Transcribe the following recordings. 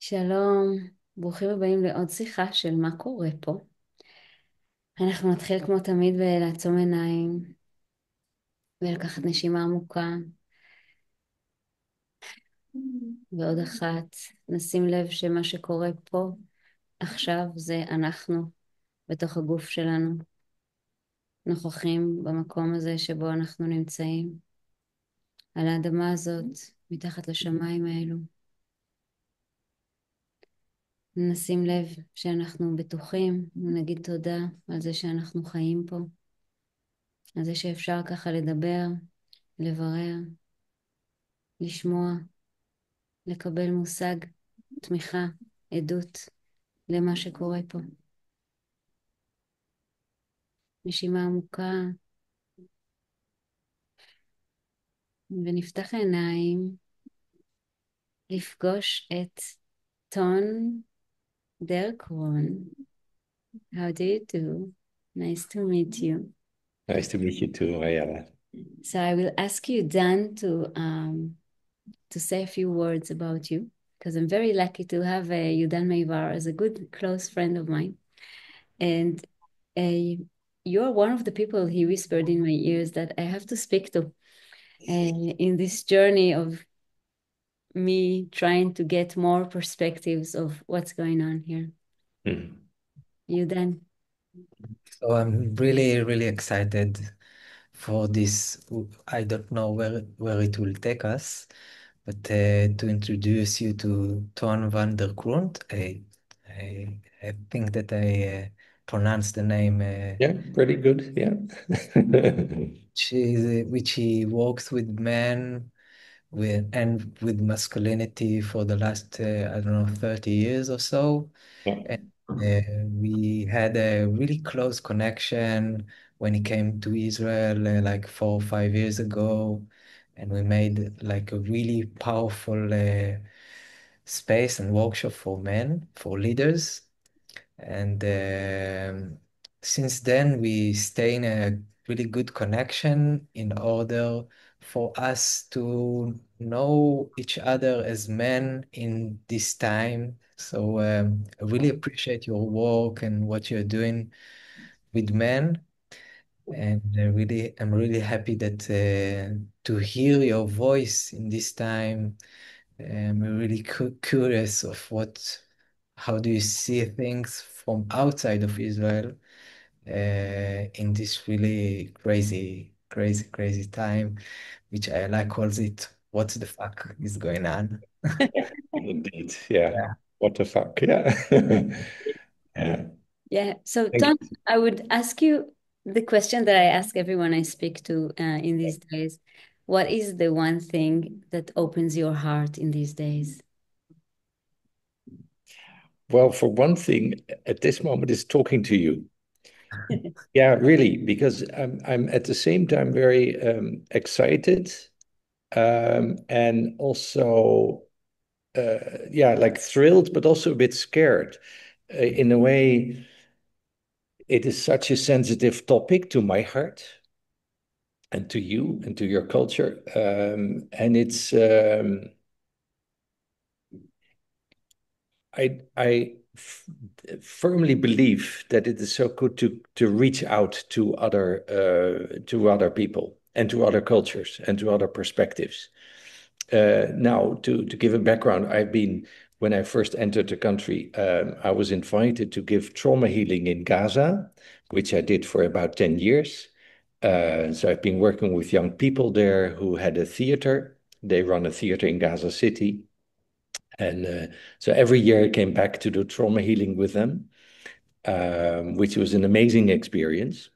שלום, ברוכים הבאים לעוד שיחה של מה קורה פה. אנחנו נתחיל כמו תמיד בלעצום עיניים ולקחת נשימה עמוקה ועוד אחת. נשים לב שמה שקורה פה עכשיו זה אנחנו בתוך הגוף שלנו, נוכחים במקום הזה שבו אנחנו נמצאים, על האדמה הזאת, מתחת לשמיים האלו. נשים לב שאנחנו בטוחים ונגיד תודה על זה שאנחנו חיים פה, על זה שאפשר ככה לדבר, לברר, לשמוע, לקבל מושג, תמיכה, עדות למה שקורה פה. נשימה עמוקה, ונפתח עיניים לפגוש את טון דר קרון. How do you do? Nice to meet you. Nice to meet you too, Ayala. So I will ask you, Dan, to say a few words about you, because I'm very lucky to have Yudan Miבר as a good close friend of mine. And you're one of the people he whispered in my ears that I have to speak to in this journey of me trying to get more perspectives of what's going on here. Hmm. Yudan. So I'm really, really excited for this. I don't know where it will take us, but to introduce you to Ton van der Grund. I think that I pronounced the name, Yeah, pretty good. Yeah. which he works with men with masculinity for the last, I don't know, 30 years or so. Yeah. And we had a really close connection when he came to Israel like 4 or 5 years ago. And we made like a really powerful space and workshop for men, for leaders. And since then, we stay in a really good connection in order for us to know each other as men in this time. So I really appreciate your work and what you're doing with men. And I'm really happy that to hear your voice in this time. I'm really curious of how do you see things from outside of Israel in this really crazy, crazy, crazy time, which I like calls it, what the fuck is going on? Indeed. Yeah. Yeah. What the fuck? Yeah. Yeah. Yeah. So, Thank Ton, I would ask you the question that I ask everyone I speak to in these days. What is the one thing that opens your heart in these days? Well, for one thing, at this moment is talking to you. Yeah, really, because I'm at the same time very excited and also yeah, like thrilled, but also a bit scared. In a way, it is such a sensitive topic to my heart and to you and to your culture. And it's I firmly believe that it is so good to reach out to other people and to other cultures and to other perspectives. Now, to give a background, I've been when I first entered the country, I was invited to give trauma healing in Gaza, which I did for about 10 years. So I've been working with young people there who had a theater. They run a theater in Gaza City. And so every year I came back to do trauma healing with them, which was an amazing experience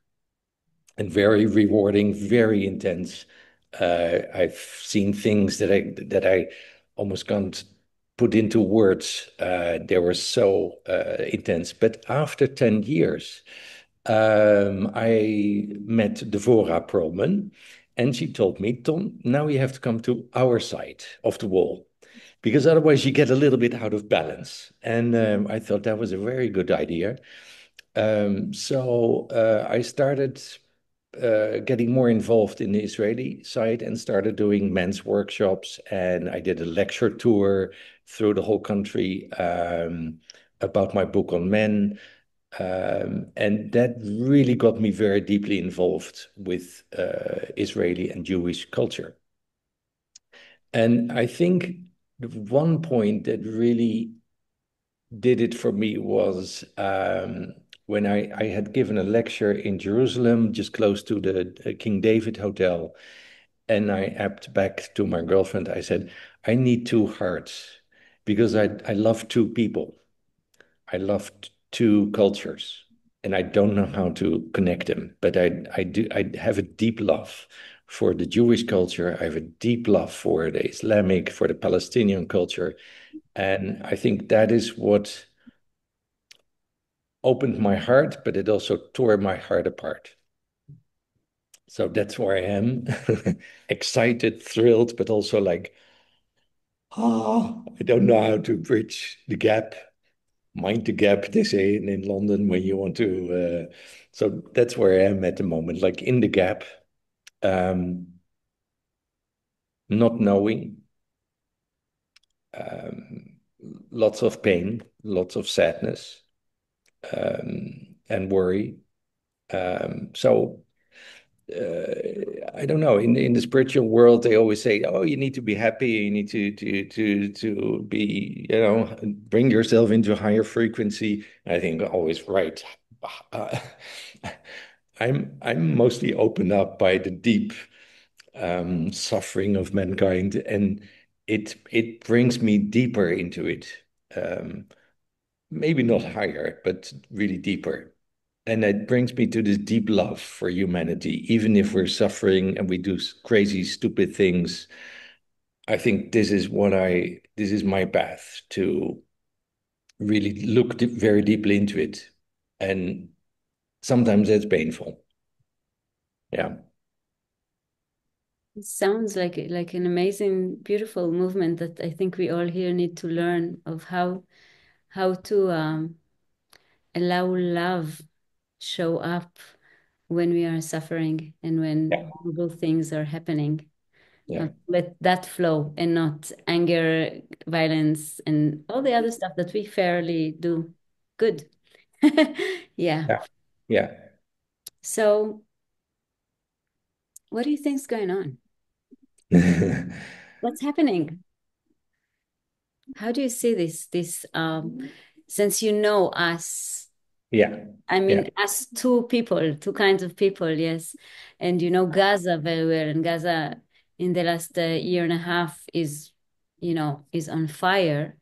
and very rewarding, very intense. I've seen things that I almost can't put into words. They were so intense. But after 10 years, I met Devorah Perlman, and she told me, Tom, now you have to come to our side of the wall, because otherwise you get a little bit out of balance. And I thought that was a very good idea. So I started getting more involved in the Israeli side and started doing men's workshops. And I did a lecture tour through the whole country about my book on men. And that really got me very deeply involved with Israeli and Jewish culture. And I think the one point that really did it for me was when I had given a lecture in Jerusalem, just close to the King David Hotel. And I apped back to my girlfriend. I said, I need two hearts because I love two people. I love two cultures. And I don't know how to connect them, but I have a deep love for the Jewish culture. I have a deep love for the Islamic, for the Palestinian culture. And I think that is what opened my heart, but it also tore my heart apart. So that's where I am, excited, thrilled, but also like, I don't know how to bridge the gap. Mind the gap, they say in London when you want to. So that's where I am at the moment, like in the gap, um, not knowing, um, lots of pain, lots of sadness, and worry. So I don't know. In the spiritual world, they always say, "Oh, you need to be happy. You need to be, bring yourself into a higher frequency." I think always right. Uh, I'm mostly opened up by the deep suffering of mankind, and it brings me deeper into it. Um, Maybe not higher, but really deeper. And that brings me to this deep love for humanity, even if we're suffering and we do crazy, stupid things. I think this is my path to really look very deeply into it. And sometimes it's painful. Yeah. It sounds like an amazing, beautiful movement that I think we all here need to learn of how to allow love show up when we are suffering and when Yeah. horrible things are happening. Yeah. Let that flow and not anger, violence, and all the other stuff that we fairly do good. Yeah. Yeah. Yeah. So, what do you think's going on? What's happening? How do you see this since you know us? Yeah. I Yeah. mean, us two people, two kinds of people, yes. And you know Gaza very well. And Gaza in the last year and a half is on fire.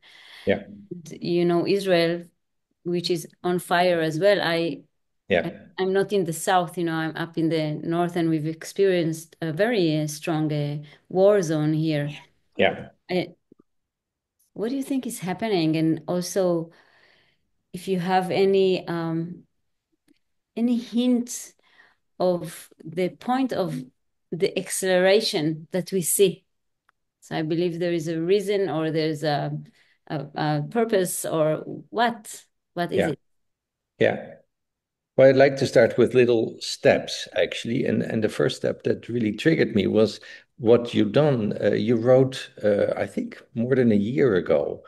Yeah. You know, Israel, which is on fire as well. Yeah. I'm not in the south, I'm up in the north, and we've experienced a very strong war zone here. Yeah. I, what do you think is happening? And also, if you have any hint of the point of the acceleration that we see. So I believe there is a reason, or there's a purpose, or what is Yeah. it? Yeah. Well, I'd like to start with little steps, actually. And the first step that really triggered me was what you've done. You wrote, I think, more than a year ago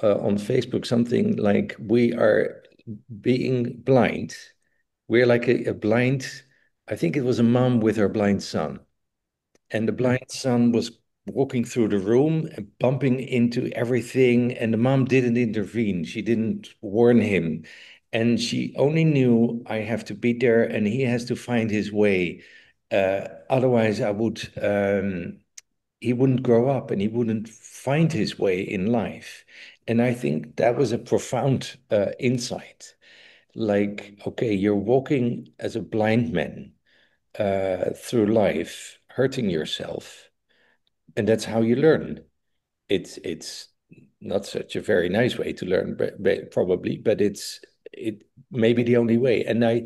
on Facebook, something like, "We are being blind. We're like a blind," I think it was a mom with her blind son. And the blind son was walking through the room and bumping into everything, and the mom didn't intervene. She didn't warn him. And she only knew, I have to be there and he has to find his way. Otherwise, he wouldn't grow up and he wouldn't find his way in life. And I think that was a profound insight. Like, okay, you're walking as a blind man through life, hurting yourself, and that's how you learn. It's not such a very nice way to learn, probably, but it may be the only way. And I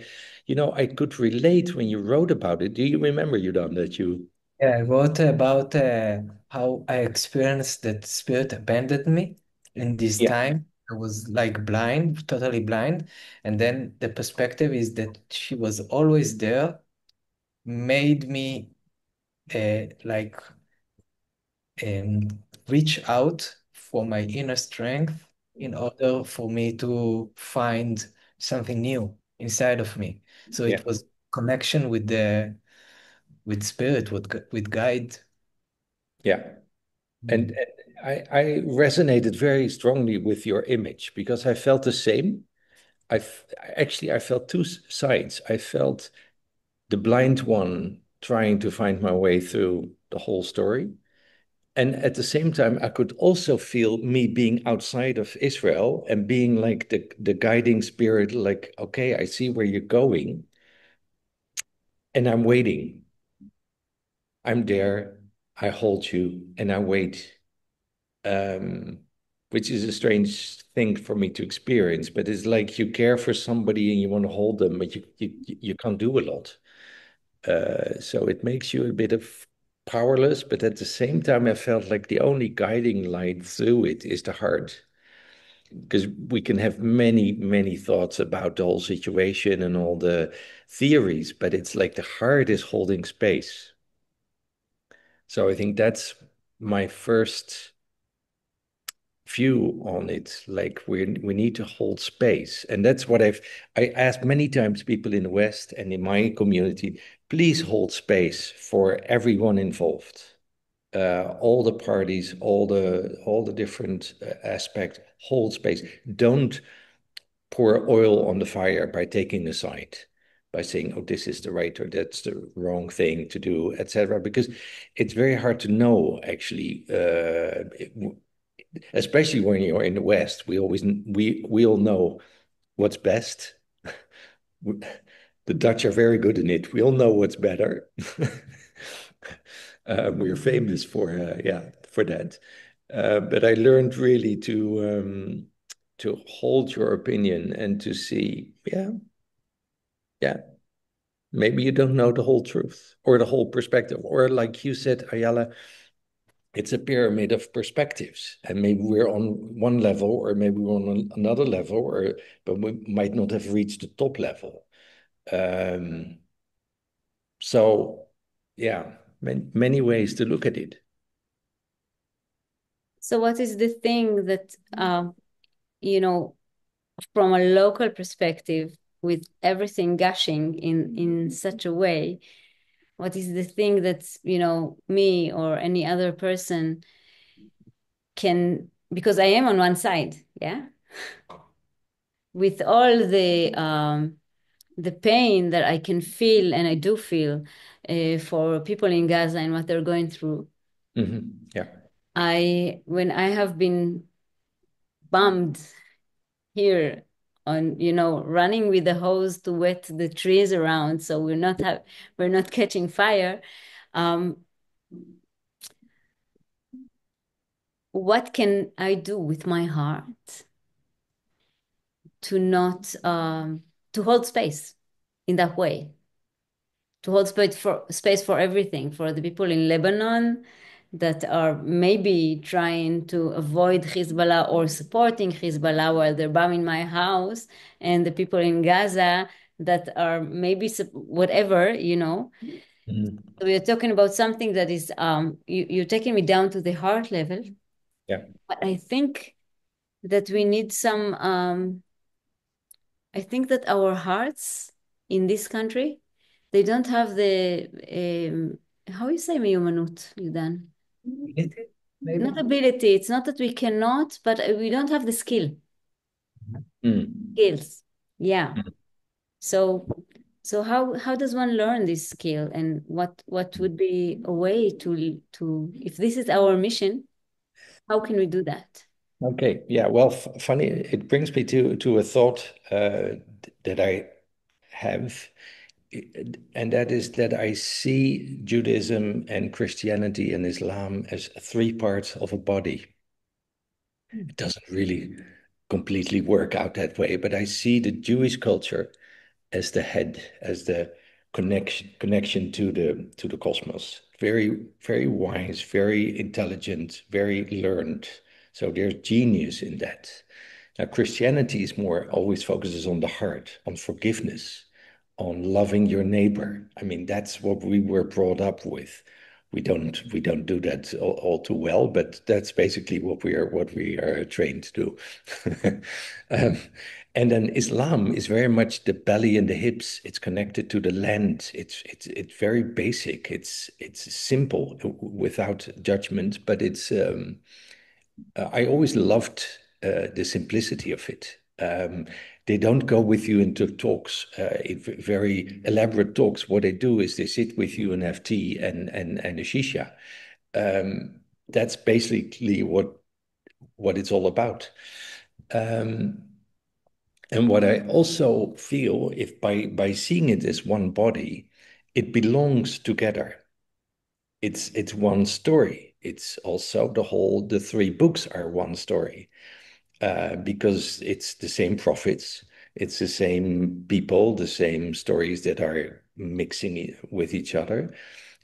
could relate when you wrote about it. Do you remember, Yudan, that you? Yeah, I wrote about how I experienced that spirit abandoned me in this Yeah, time. I was like blind, totally blind. And then the perspective is that she was always there, made me like reach out for my inner strength in order for me to find something new inside of me. So Yeah. it was connection with with spirit, with guide. Yeah. And I resonated very strongly with your image because I felt the same. I felt two sides. I felt the blind one trying to find my way through the whole story. And at the same time, I could also feel me being outside of Israel and being like the guiding spirit, like, okay, I see where you're going, and I'm waiting. I'm there, I hold you, and I wait. Which is a strange thing for me to experience, but it's like you care for somebody and you want to hold them, but you can't do a lot. So it makes you a bit of powerless, but at the same time, I felt like the only guiding light through it is the heart. Because we can have many, many thoughts about the whole situation and all the theories, but it's like the heart is holding space. So I think that's my first view on it. Like we need to hold space, and that's what I asked many times people in the West and in my community, please hold space for everyone involved, all the parties, all the different aspects. Hold space. Don't pour oil on the fire by taking a side, by saying, oh, this is the right or that's the wrong thing to do, etc. Because it's very hard to know actually. Especially when you're in the West, we all know what's best. The Dutch are very good in it. We all know what's better. We're famous for for that. But I learned really to hold your opinion and to see, yeah, maybe you don't know the whole truth or the whole perspective, or like you said, Ayala, it's a pyramid of perspectives, and maybe we're on one level, or maybe we're on another level, but we might not have reached the top level. So, yeah, many ways to look at it. So what is the thing that, you know, from a local perspective, with everything gushing in such a way, what is the thing that, you know, me or any other person can, because I am on one side, yeah, with all the pain that I can feel, and I do feel, for people in Gaza and what they're going through. Yeah. When I have been bummed here on, you know, running with the hose to wet the trees around so we're not catching fire. What can I do with my heart to not to hold space in that way? To hold space for everything, for the people in Lebanon that are maybe trying to avoid Hezbollah or supporting Hezbollah while they're bombing my house, and the people in Gaza that are maybe whatever, you know. So we are talking about something that is, you're taking me down to the heart level. Yeah. But I think that we need some, I think that our hearts in this country, they don't have the, how you say מיומנות, Yudan? Maybe. Not ability. It's not that we cannot, but we don't have the skills. Yeah. So how does one learn this skill, and what would be a way to, if this is our mission, how can we do that? Okay. Yeah. Well, funny. It brings me to a thought that I have, and that is that I see Judaism and Christianity and Islam as three parts of a body. It doesn't really completely work out that way, but I see the Jewish culture as the head, as the connection to the cosmos. Very, very wise, very intelligent, very learned. So there's genius in that. Now, Christianity is more always focuses on the heart, on forgiveness, loving your neighbor. I mean, that's what we were brought up with. We don't do that all too well, but that's basically what we are trained to do. And then Islam is very much the belly and the hips. It's connected to the land. It's very basic. It's simple without judgment, but it's I always loved the simplicity of it. They don't go with you into talks, very elaborate talks. What they do is they sit with you and have tea and a shisha. That's basically what it's all about. And what I also feel, if by seeing it as one body, it belongs together. It's one story. It's also the three books are one story. Because it's the same prophets, it's the same people, the same stories that are mixing with each other.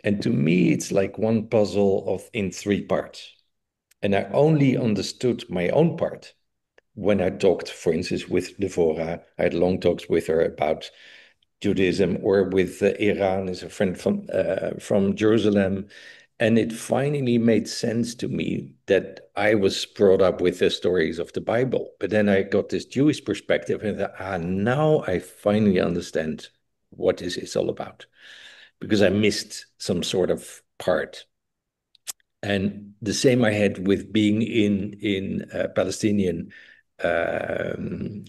And to me, it's like one puzzle in three parts. And I only understood my own part when I talked, for instance, with Devorah. I had long talks with her about Judaism, or with Iran, is a friend from Jerusalem. And it finally made sense to me that I was brought up with the stories of the Bible. But then I got this Jewish perspective, and thought, now I finally understand what this is all about, because I missed some sort of part. And the same I had with being in Palestinian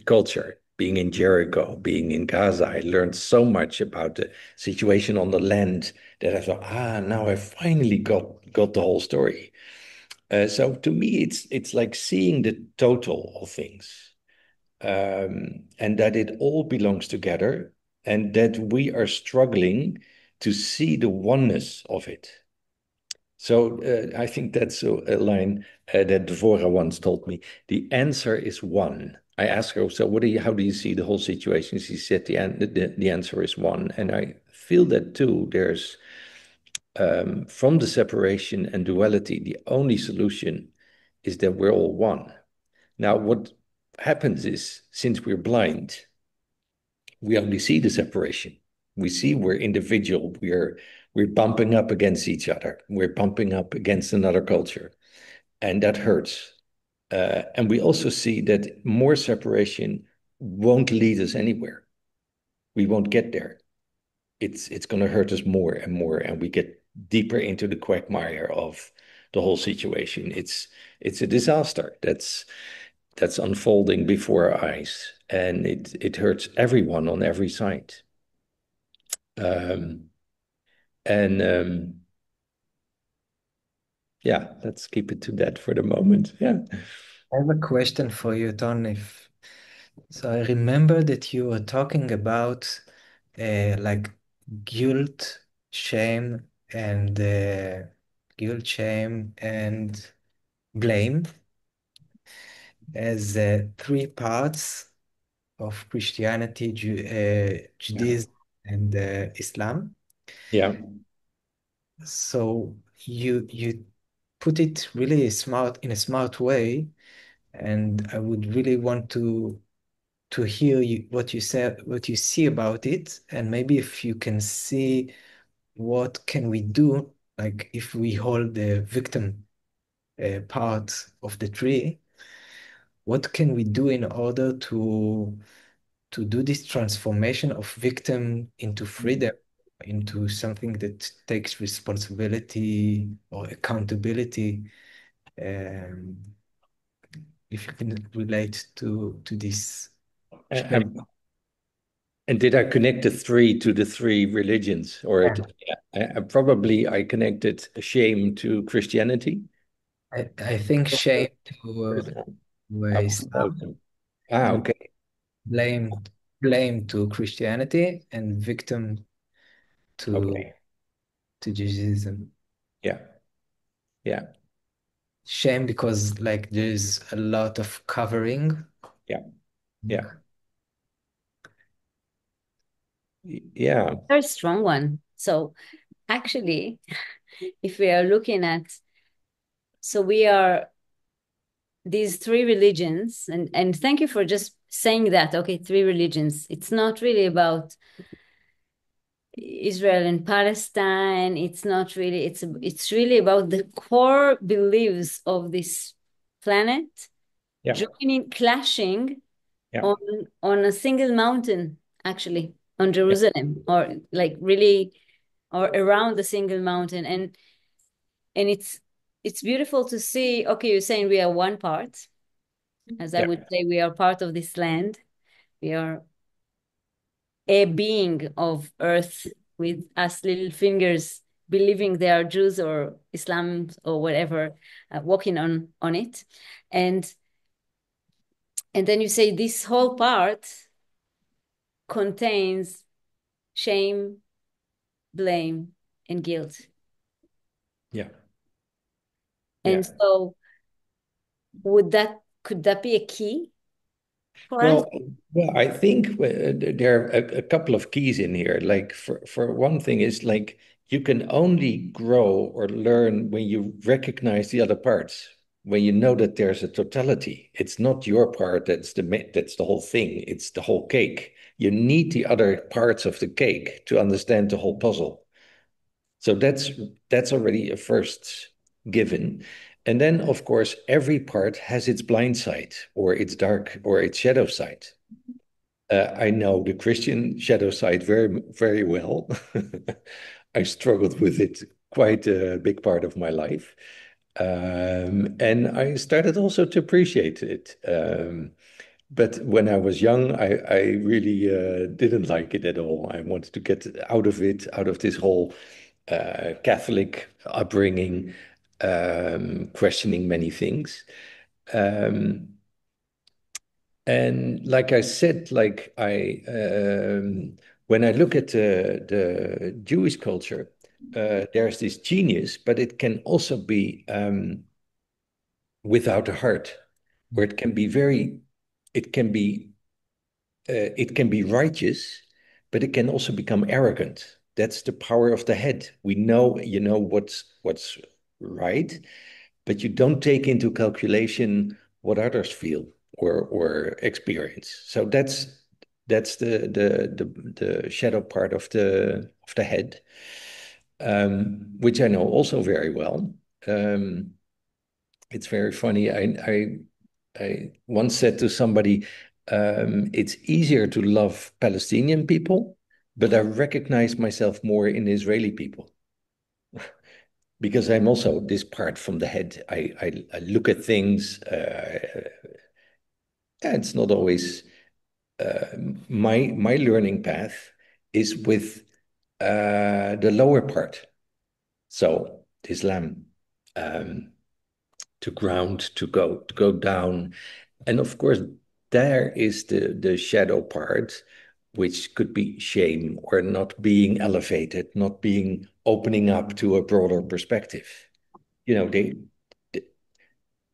culture, being in Jericho, being in Gaza. I learned so much about the situation on the land that I thought, now I finally got the whole story. So to me, it's like seeing the total of things, and that it all belongs together, and that we are struggling to see the oneness of it. So I think that's a line that Devorah once told me. The answer is one. I asked her, so how do you see the whole situation? She said the answer is one. And I feel that too. There's, from the separation and duality, the only solution is that we're all one. Now, what happens is, since we're blind, we only see the separation. We see we're individual. We're bumping up against each other. We're bumping up against another culture, and that hurts. And we also see that more separation won't lead us anywhere. We won't get there. It's going to hurt us more and more, and we get deeper into the quagmire of the whole situation. It's a disaster that's unfolding before our eyes, and it hurts everyone on every side. Yeah, let's keep it to that for the moment. Yeah. I have a question for you, Ton. So I remember that you were talking about like guilt, shame, and blame as three parts of Christianity, Judaism, and Islam. Yeah. So you put it really in a smart way, and I would really want to hear what you said, what you see about it, and maybe if you can see what can we do, like if we hold the victim part of the tree, what can we do in order to do this transformation of victim into freedom, into something that takes responsibility or accountability. Um, if you can relate to this. And did I connect the three to the three religions, or probably I connected shame to Christianity? I think shame to Islam, Okay. blame to Christianity, and victim to Judaism. Yeah. Yeah. Shame because like there's a lot of covering. Yeah. Yeah. Yeah. Very strong one. So actually, if we are looking at, so we are these three religions, and thank you for just saying that. Okay, three religions. It's not really about Israel and Palestine. It's not really, it's really about the core beliefs of this planet Yeah. joining, clashing Yeah. on a single mountain, actually, on Jerusalem, or like really, or around the single mountain. And it's beautiful to see, okay, you're saying we are one part, as I Yeah. would say, we are part of this land. We are a being of earth with us little fingers believing they are Jews or Islam or whatever, walking on it. And then you say this whole part contains shame, blame, and guilt. Yeah. And Yeah. so could that be a key for us? Well, I think there are a couple of keys in here. Like for one thing is like you can only grow or learn when you recognize the other parts, when you know that there's a totality. It's not your part that's the whole thing. It's the whole cake. You need the other parts of the cake to understand the whole puzzle. So that's already a first given. And then, of course, every part has its blind side or its dark or its shadow side. I know the Christian shadow side very, very well. I struggled with it quite a big part of my life. And I started also to appreciate it. But when I was young, I really didn't like it at all. I wanted to get out of it, out of this whole Catholic upbringing, questioning many things. Um, and like I said, when I look at the Jewish culture, there's this genius, but it can also be without a heart, where it can be righteous, but it can also become arrogant. That's the power of the head. We know, what's right, but you don't take into calculation what others feel or experience. So that's the shadow part of the head, which I know also very well. It's very funny. I once said to somebody, it's easier to love Palestinian people, but I recognize myself more in Israeli people because I'm also this part from the head. I look at things. It's not always my learning path is with the lower part. So Islam, to ground, to go down, and of course there is the shadow part, which could be shame or not being elevated, not being opening up to a broader perspective.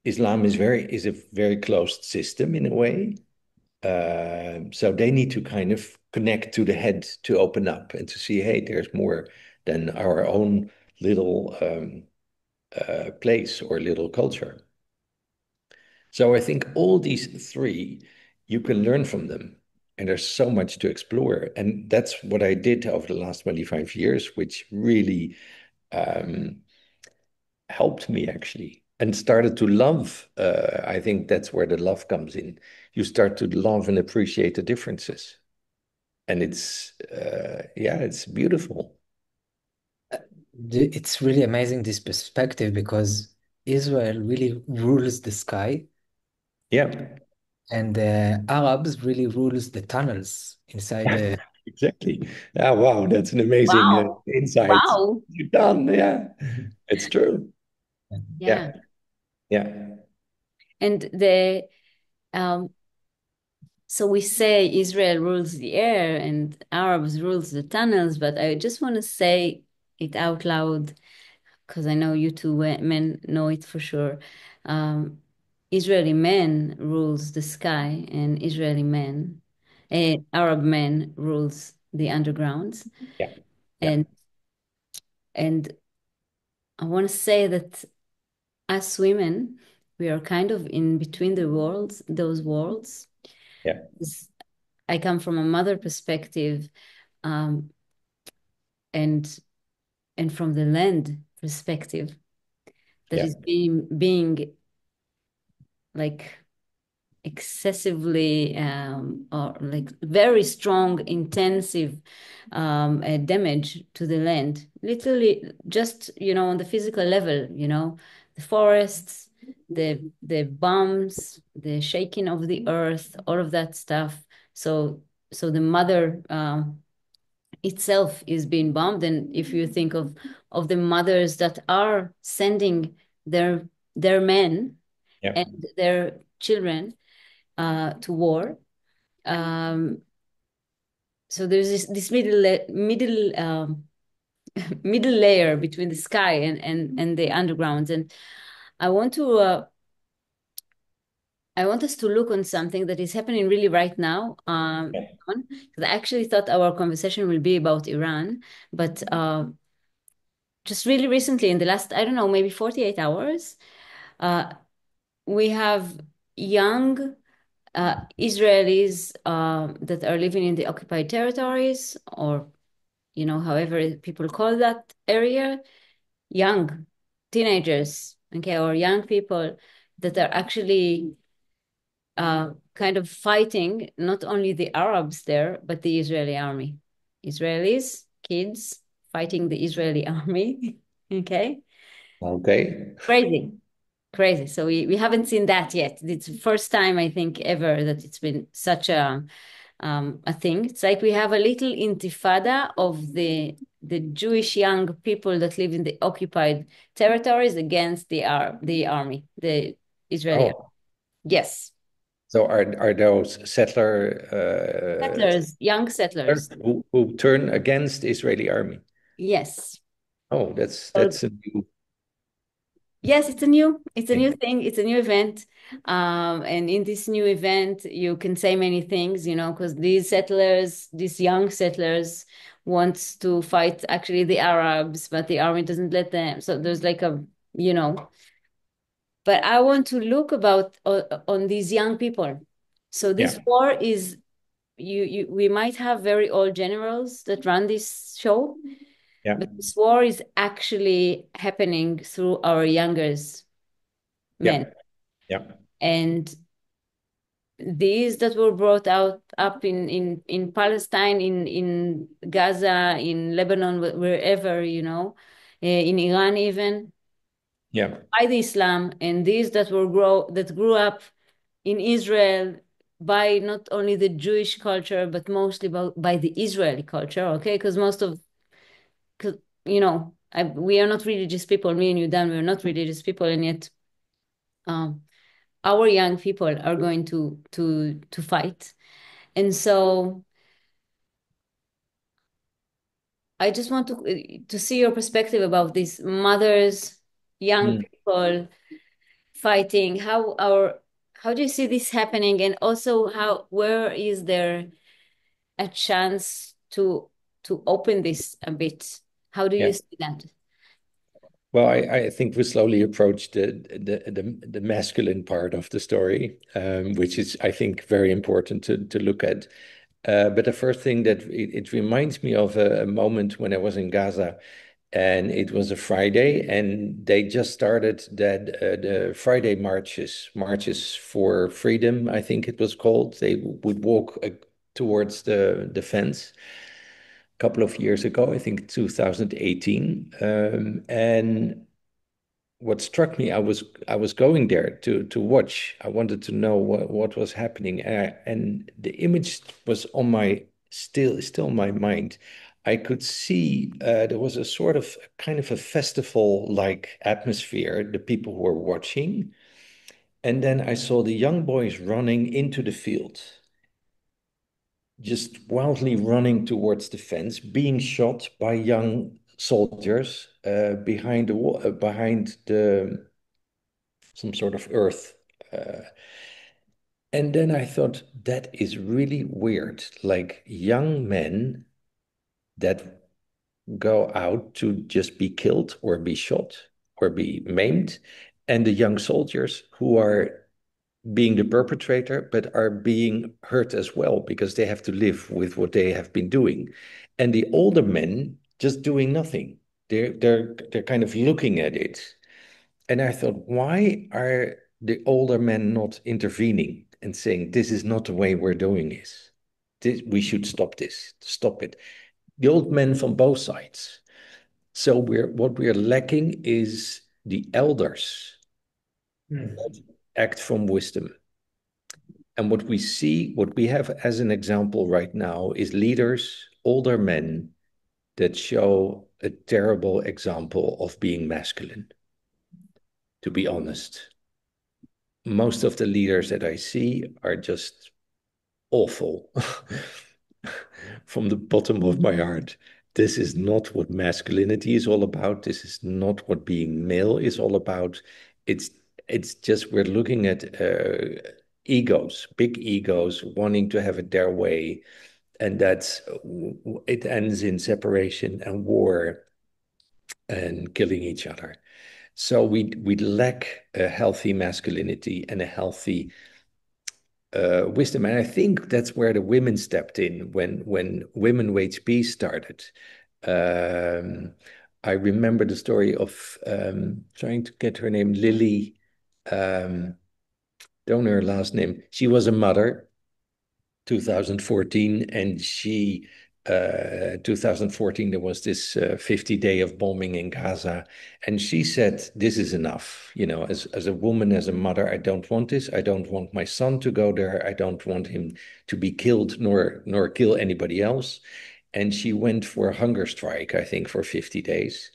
Islam is a very closed system in a way. So they need to kind of connect to the head to open up and to see, hey, there's more than our own little place or little culture. So I think all these three, you can learn from them. And there's so much to explore. And that's what I did over the last 25 years, which really helped me actually and started to love. I think that's where the love comes in. You start to love and appreciate the differences. And it's beautiful. It's really amazing this perspective because Israel really rules the sky Yeah, and the Arabs really rules the tunnels inside the. exactly. Ah, wow, that's an amazing Wow. insight Wow. you've done. Yeah, it's true. Yeah. Yeah, yeah, And um, so we say Israel rules the air and Arabs rules the tunnels, but I just want to say it out loud because I know you two men know it for sure. Um, Israeli men rules the sky, and Arab men rules the undergrounds. yeah, yeah, And and I want to say that as women, we are kind of in between those worlds. yeah, I come from a mother perspective. Um, and from the land perspective that is being like excessively or like very strong, intensive damage to the land. Literally, just on the physical level, the forests, the bombs, the shaking of the earth, all of that stuff. So the mother itself is being bombed, and if you think of the mothers that are sending their men and their children to war. So there's this middle layer between the sky and the underground, and I want us to look on something that is happening really right now. Because I actually thought our conversation will be about Iran, but just really recently, in the last, I don't know, maybe 48 hours, we have young Israelis that are living in the occupied territories, or however people call that area, young teenagers, okay, or young people that are actually kind of fighting not only the Arabs there, but the Israeli army. Israelis, kids fighting the Israeli army, okay? Okay. Crazy. So we haven't seen that yet. It's the first time, I think, ever that it's been such a thing. It's like we have a little intifada of the Jewish young people that live in the occupied territories against the army, the Israeli army. Yes. So are those Young settlers who turn against the Israeli army? Yes. Oh, that's a new. Yes, it's a new thing. It's a new event. And in this new event, you can say many things, because these young settlers want to fight actually the Arabs, but the army doesn't let them. So there's like but I want to look about on these young people. So this war is, we might have very old generals that run this show, but this war is actually happening through our youngers men. And these that were brought up in Palestine, in Gaza, in Lebanon, wherever, in Iran even, by the Islam, and these that grew up in Israel by not only the Jewish culture, but mostly by the Israeli culture, okay? Because we are not religious people. Me and Yudan, we're not religious people, and yet our young people are going to fight. And so I just want to see your perspective about these mothers, young people fighting. How do you see this happening? And also where is there a chance to open this a bit? How do you see that? Well, I think we slowly approach the masculine part of the story, which is, I think, very important to look at. But the first thing that it reminds me of a moment when I was in Gaza, and it was a Friday, and they just started the Friday marches for freedom, I think it was called. They would walk towards the fence couple of years ago, I think 2018. And what struck me, I was going there to watch. I wanted to know what was happening, and the image was on my still in my mind. I could see there was a sort of kind of a festival-like atmosphere. The people who were watching, and then I saw the young boys running into the field, just wildly running towards the fence, being shot by young soldiers behind the some sort of earth. And then I thought, that is really weird. Like young men that go out to just be killed or be shot or be maimed, and the young soldiers who are being the perpetrator, but are being hurt as well because they have to live with what they have been doing. And the older men just doing nothing. They're kind of looking at it. And I thought, why are the older men not intervening and saying, this is not the way we're doing this? We should stop this, stop it. The old men from both sides. So what we're lacking is the elders that act from wisdom. And what we have as an example right now is leaders, older men, that show a terrible example of being masculine, to be honest. Most of the leaders that I see are just awful from the bottom of my heart. This is not what masculinity is all about. This is not what being male is all about. It's just we're looking at egos, big egos, wanting to have it their way, and it ends in separation and war and killing each other. So we lack a healthy masculinity and a healthy wisdom. And I think that's where the women stepped in when Women Wage Peace started. I remember the story of trying to get her name, Lily, don't know her last name. She was a mother, 2014, and 2014, there was this 50 day of bombing in Gaza. And she said, this is enough. You know, as a woman, as a mother, I don't want this. I don't want my son to go there. I don't want him to be killed nor kill anybody else. And she went for a hunger strike, I think, for 50 days.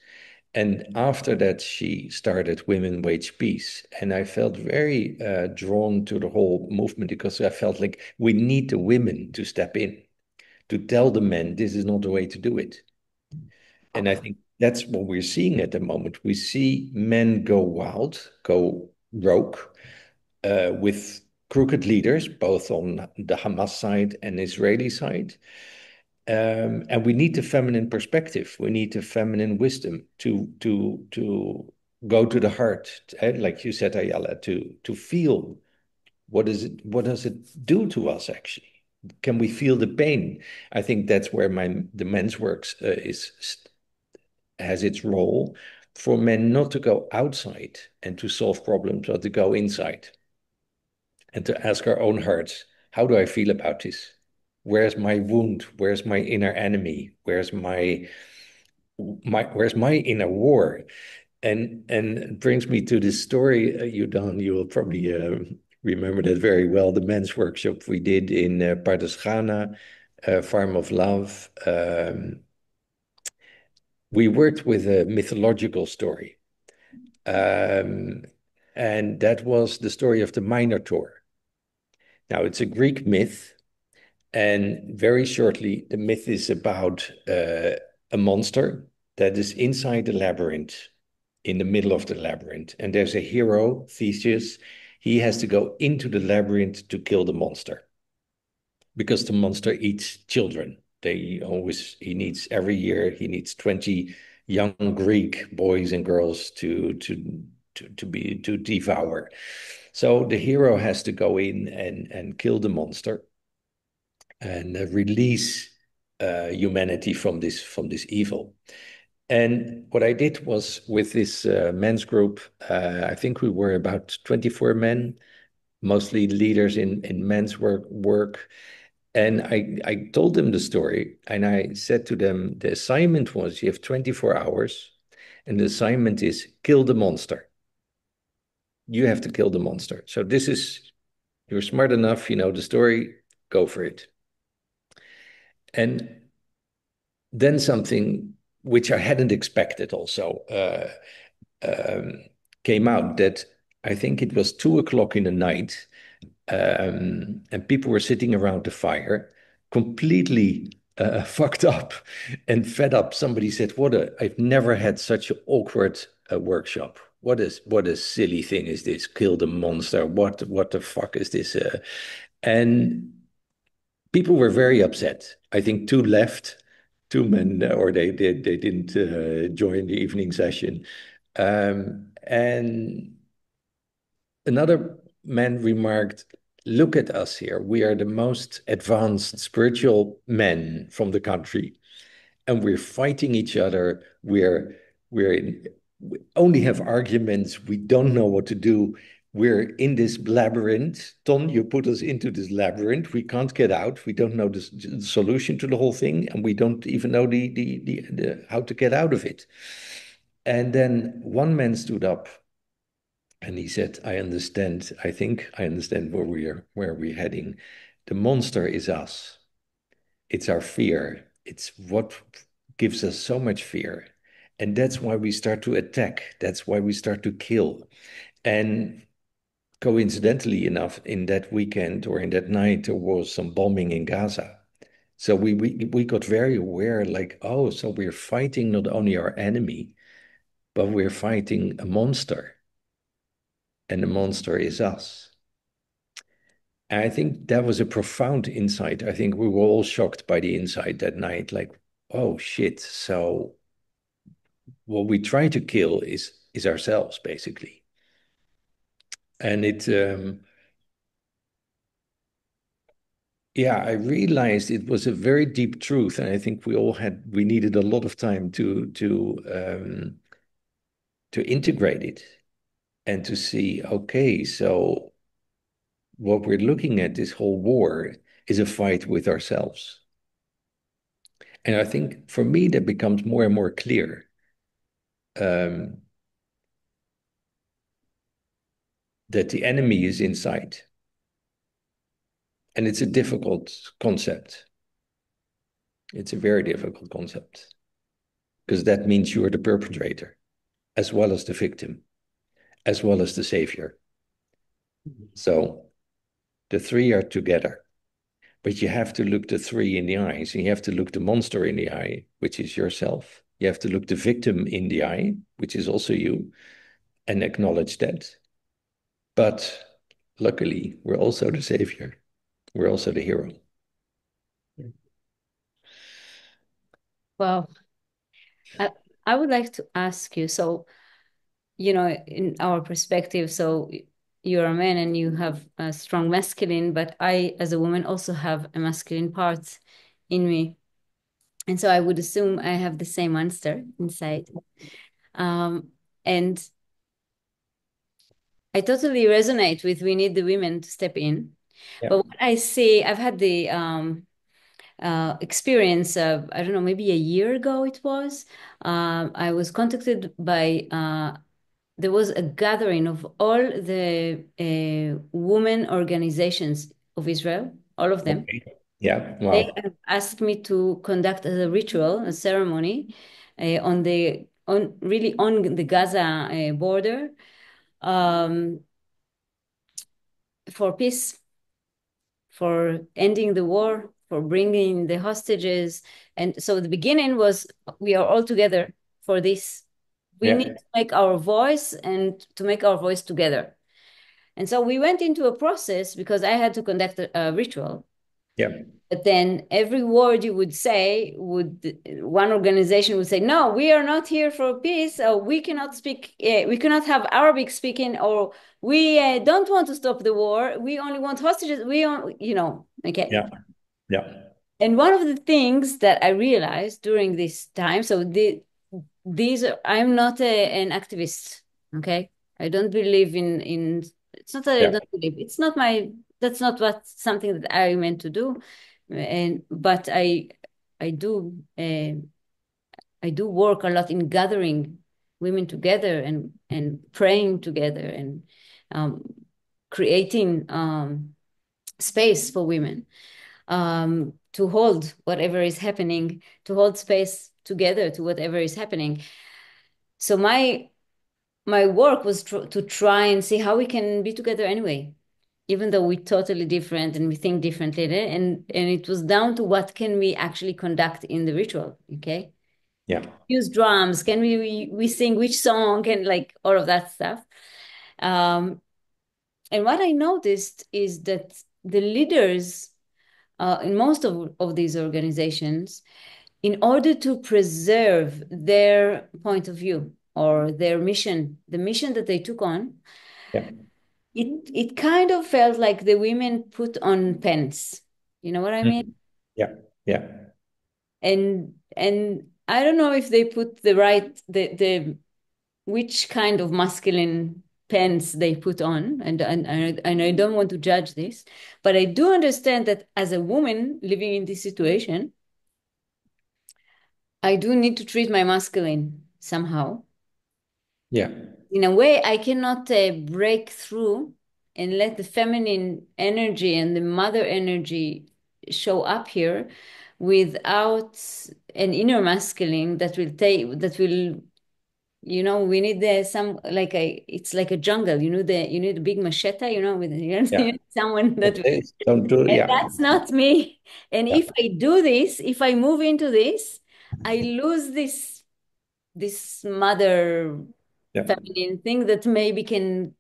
And after that, she started Women Wage Peace. And I felt very drawn to the whole movement because I felt like we need the women to step in, to tell the men this is not the way to do it. And I think that's what we're seeing at the moment. We see men go wild, go rogue, with crooked leaders, both on the Hamas side and Israeli side. And we need the feminine perspective. We need the feminine wisdom to go to the heart, like you said, Ayala, to feel what does it do to us actually? Can we feel the pain? I think that's where the men's works has its role, for men not to go outside and to solve problems, but to go inside and to ask our own hearts, how do I feel about this? Where's my wound? Where's my inner enemy? Where's my inner war? And it brings me to this story, Yudan, you will probably remember that very well, the men's workshop we did in Pardes Ghana, Farm of Love. We worked with a mythological story. And that was the story of the Minotaur. Now, it's a Greek myth. And very shortly, the myth is about a monster that is inside the labyrinth, in the middle of the labyrinth. And there's a hero, Theseus. He has to go into the labyrinth to kill the monster, because the monster eats children. He needs every year, he needs 20 young Greek boys and girls to devour. So the hero has to go in and kill the monster and release humanity from this evil. And what I did was, with this men's group, I think we were about 24 men, mostly leaders in men's work. And I told them the story, and I said to them, the assignment was, you have 24 hours, and the assignment is kill the monster. You have to kill the monster. So you're smart enough, you know the story, go for it. And then something which I hadn't expected also came out, that I think it was 2:00 in the night, and people were sitting around the fire, completely fucked up and fed up. Somebody said, I've never had such an awkward workshop. What a silly thing is this? Kill the monster. What the fuck is this? And people were very upset. I think two left, two men, or they didn't join the evening session. And another man remarked, look at us here. We are the most advanced spiritual men from the country. and we're fighting each other. We only have arguments. We don't know what to do. We're in this labyrinth. Ton, you put us into this labyrinth. We can't get out. We don't know the solution to the whole thing, and we don't even know the how to get out of it. And then one man stood up and he said, I understand. I think I understand where we're heading. The monster is us. It's our fear. It's what gives us so much fear. And that's why we start to attack. That's why we start to kill. And coincidentally enough, in that weekend or in that night, there was some bombing in Gaza. So we got very aware, like, oh, so we're fighting not only our enemy, but we're fighting a monster. And the monster is us. And I think that was a profound insight. I think we were all shocked by the insight that night, like, oh shit. So what we try to kill is ourselves, basically. And yeah, I realized it was a very deep truth, and I think we needed a lot of time to integrate it and to see, okay, so what we're looking at, this whole war, is a fight with ourselves. And I think for me that becomes more and more clear. That the enemy is inside. And it's a difficult concept. It's a very difficult concept. Because that means you are the perpetrator, as well as the victim, as well as the savior. So the three are together. But you have to look the three in the eyes, and you have to look the monster in the eye, which is yourself. You have to look the victim in the eye, which is also you, and acknowledge that. But luckily, we're also the savior. We're also the hero. Well, I would like to ask you, so, in our perspective, so you're a man and you have a strong masculine, but I, as a woman, also have a masculine part in me. And so I would assume I have the same monster inside. And I totally resonate with we need the women to step in. Yeah. But what I see, I've had the experience of, I don't know, maybe a year ago it was. I was contacted by, there was a gathering of all the women organizations of Israel, all of them. Okay. Yeah. Wow. They have asked me to conduct a ritual, a ceremony on the Gaza border for peace, for ending the war, for bringing the hostages. And so the beginning was, we are all together for this. We Yeah. need to make our voice and to make our voice together. And so we went into a process because I had to conduct a ritual. Yeah. But then every word you would say one organization would say, no, we are not here for peace, or we cannot speak, we cannot have Arabic speaking, or we don't want to stop the war. We only want hostages. Okay. Yeah. Yeah. And one of the things that I realized during this time, so I'm not an activist, okay? I don't believe in it's not that I don't believe, that's not something that I meant to do. But I do I do work a lot in gathering women together and praying together and creating space for women to hold whatever is happening, to hold space together to whatever is happening. So my work was to try and see how we can be together anyway, even though we're totally different and we think differently. And it was down to what can we actually conduct in the ritual, okay? Yeah. Use drums, can we sing which song, and like all of that stuff. And what I noticed is that the leaders in most of these organizations, in order to preserve their point of view or their mission, the mission that they took on, Yeah. it kind of felt like the women put on pants. You know what I mean? Yeah. Yeah. and I don't know if they put the right the which kind of masculine pants they put on, and I don't want to judge this, but I do understand that as a woman living in this situation, I do need to treat my masculine somehow. Yeah. In a way, I cannot break through and let the feminine energy and the mother energy show up here without an inner masculine that will take that will, you know, we need some like a it's like a jungle, you know, you need a big machete, you know, with you Yeah. need someone that Okay. Don't do, and yeah. that's not me. And Yeah. if I do this, if I move into this, I lose this mother Yeah. feminine thing that maybe can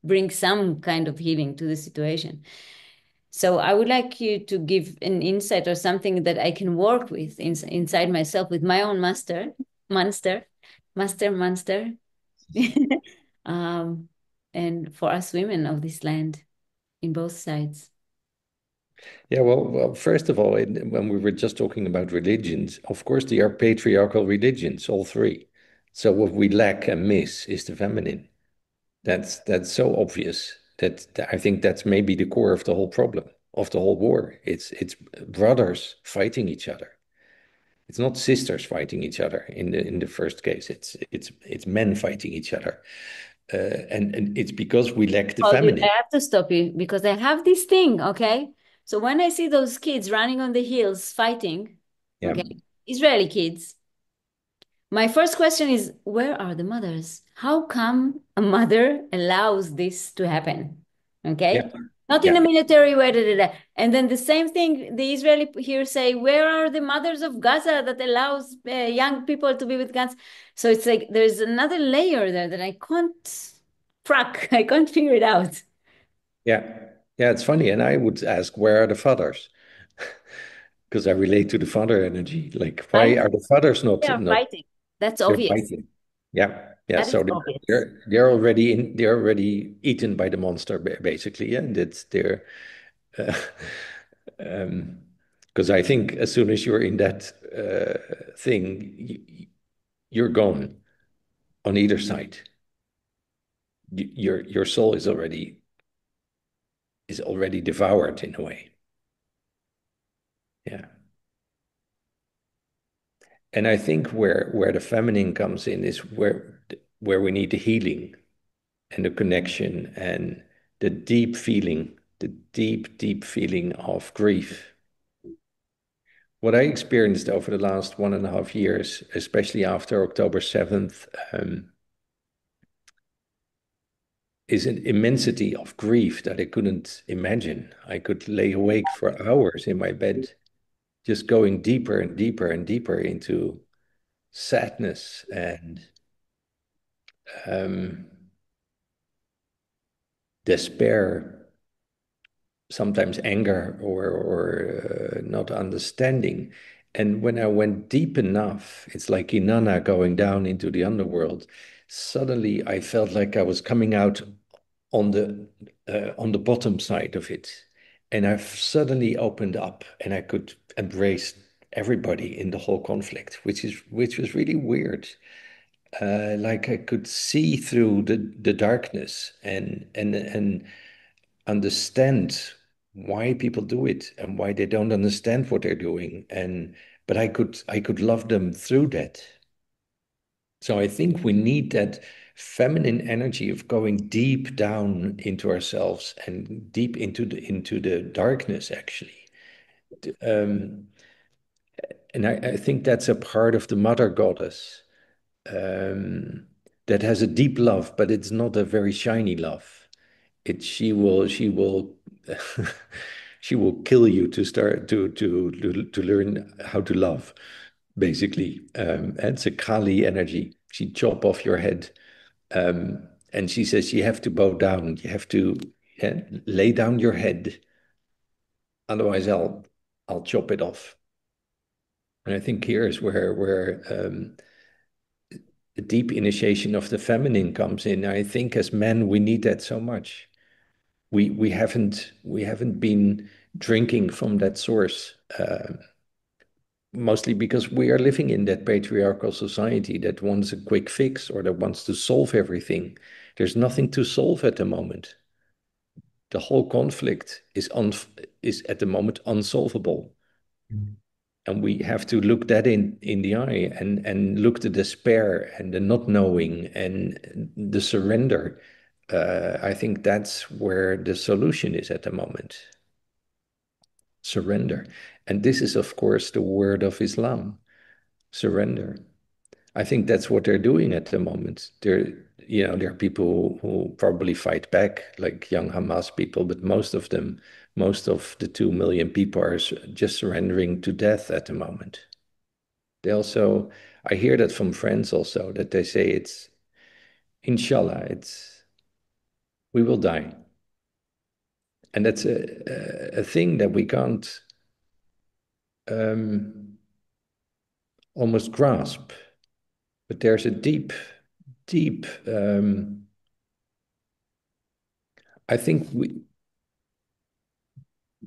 bring some kind of healing to the situation. So I would like you to give an insight or something that I can work with inside myself with my own monster. um, and for us women of this land in both sides. Yeah, well, first of all, when we were just talking about religions, of course, they are patriarchal religions, all three. So what we lack and miss is the feminine. That's so obvious that I think that's maybe the core of the whole problem, of the whole war. It's brothers fighting each other. It's not sisters fighting each other in the first case. It's men fighting each other, and it's because we lack the Oh, I feminine. have to stop you because I have this thing, okay? So when I see those kids running on the hills fighting, Yeah, okay, Israeli kids, my first question is, where are the mothers? How come a mother allows this to happen? yeah, Okay? Not in yeah, a military way, da, da, da. And then the same thing, the Israeli here say, where are the mothers of Gaza that allows young people to be with guns? So it's like there's another layer there that I can't crack. I can't figure it out. yeah, yeah. It's funny, and I would ask, where are the fathers? Because I relate to the father energy. Like, why Fight. are the fathers They are not? fighting. That's They're obvious. fighting. Yeah, yeah. That is So obvious. they're already eaten by the monster, basically. Yeah, and it's they're uh, because I think as soon as you're in that thing, you're gone on either side. Your soul is already devoured in a way. Yeah. And I think where the feminine comes in is where we need the healing and the connection and the deep feeling, the deep feeling of grief. What I experienced over the last 1.5 years, especially after October 7th, is an immensity of grief that I couldn't imagine. I could lay awake for hours in my bed, just going deeper and deeper and deeper into sadness and um, despair, sometimes anger or not understanding. And when I went deep enough, it's like Inanna going down into the underworld. Suddenly, I felt like I was coming out on the bottom side of it, and I've suddenly opened up, and I could embrace everybody in the whole conflict, which was really weird. Like I could see through the darkness and understand why people do it and why they don't understand what they're doing. And but I could love them through that. So I think we need that feminine energy of going deep down into ourselves and deep into the darkness, actually. Um, and I think that's a part of the mother goddess that has a deep love, but it's not a very shiny love. She will she will kill you to start to learn how to love, basically. It's a Kali energy. She chop off your head, and she says you have to bow down. You have to lay down your head, otherwise I'll chop it off. And I think here is where the deep initiation of the feminine comes in. I think as men we need that so much. We haven't been drinking from that source. mostly because we are living in that patriarchal society that wants a quick fix or that wants to solve everything. There's nothing to solve at the moment. The whole conflict is at the moment unsolvable. Mm. And we have to look that in the eye and look the despair and the not knowing and the surrender. I think that's where the solution is at the moment. Surrender. And this is, of course, the word of Islam, surrender. I think that's what they're doing at the moment. There are people who probably fight back, like young Hamas people, but most of them, most of the 2 million people are just surrendering to death at the moment. I hear that from friends also, that they say inshallah, we will die. And that's a thing that we can't almost grasp. But there's a deep, I think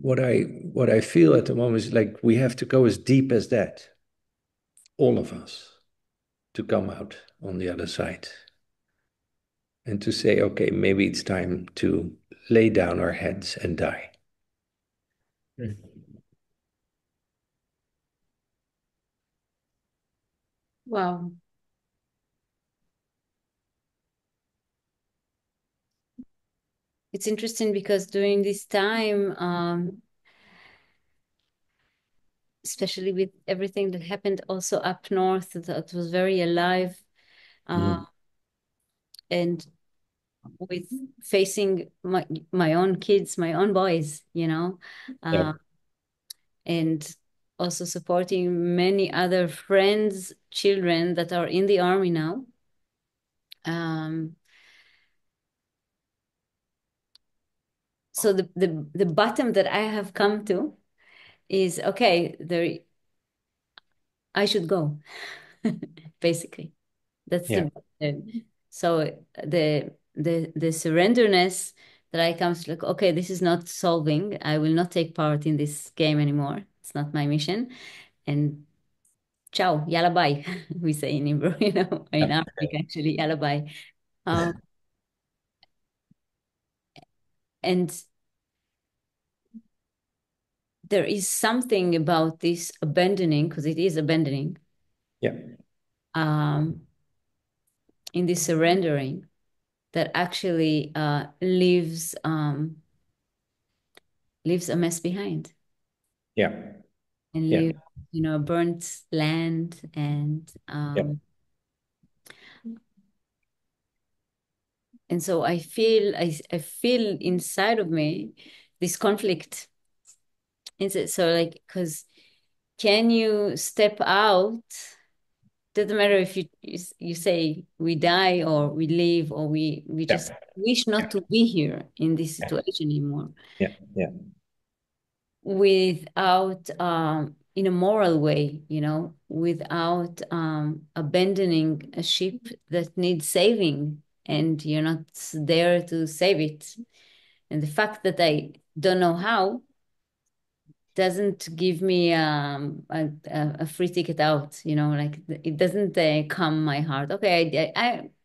what I feel at the moment is like we have to go as deep as that, all of us, to come out on the other side and to say, okay, maybe it's time to lay down our heads and die. Mm. Wow. It's interesting because during this time, especially with everything that happened also up north, that was very alive. Mm. And with facing my own kids, my own boys, Yeah. and also supporting many other friends, children that are in the army now. So the bottom that I have come to is okay, I should go, basically. That's Yeah. So the surrenderness that I come to, like, okay, this is not solving. I will not take part in this game anymore. It's not my mission. And ciao, yalla bye, we say in Hebrew, in Yeah. Arabic actually, yalla bye. Um, and there is something about this abandoning, because it is abandoning, Yeah. In this surrendering that actually leaves a mess behind Yeah. and Yeah. leave, a burnt land Yeah. and so I feel inside of me this conflict. So like, because can you step out? Doesn't matter if you say we die or we live or we Yeah. just wish not to be here in this situation anymore. Yeah. Yeah. Without in a moral way, without abandoning a ship that needs saving and you're not there to save it. And the fact that I don't know how doesn't give me a free ticket out, like it doesn't calm my heart. Okay,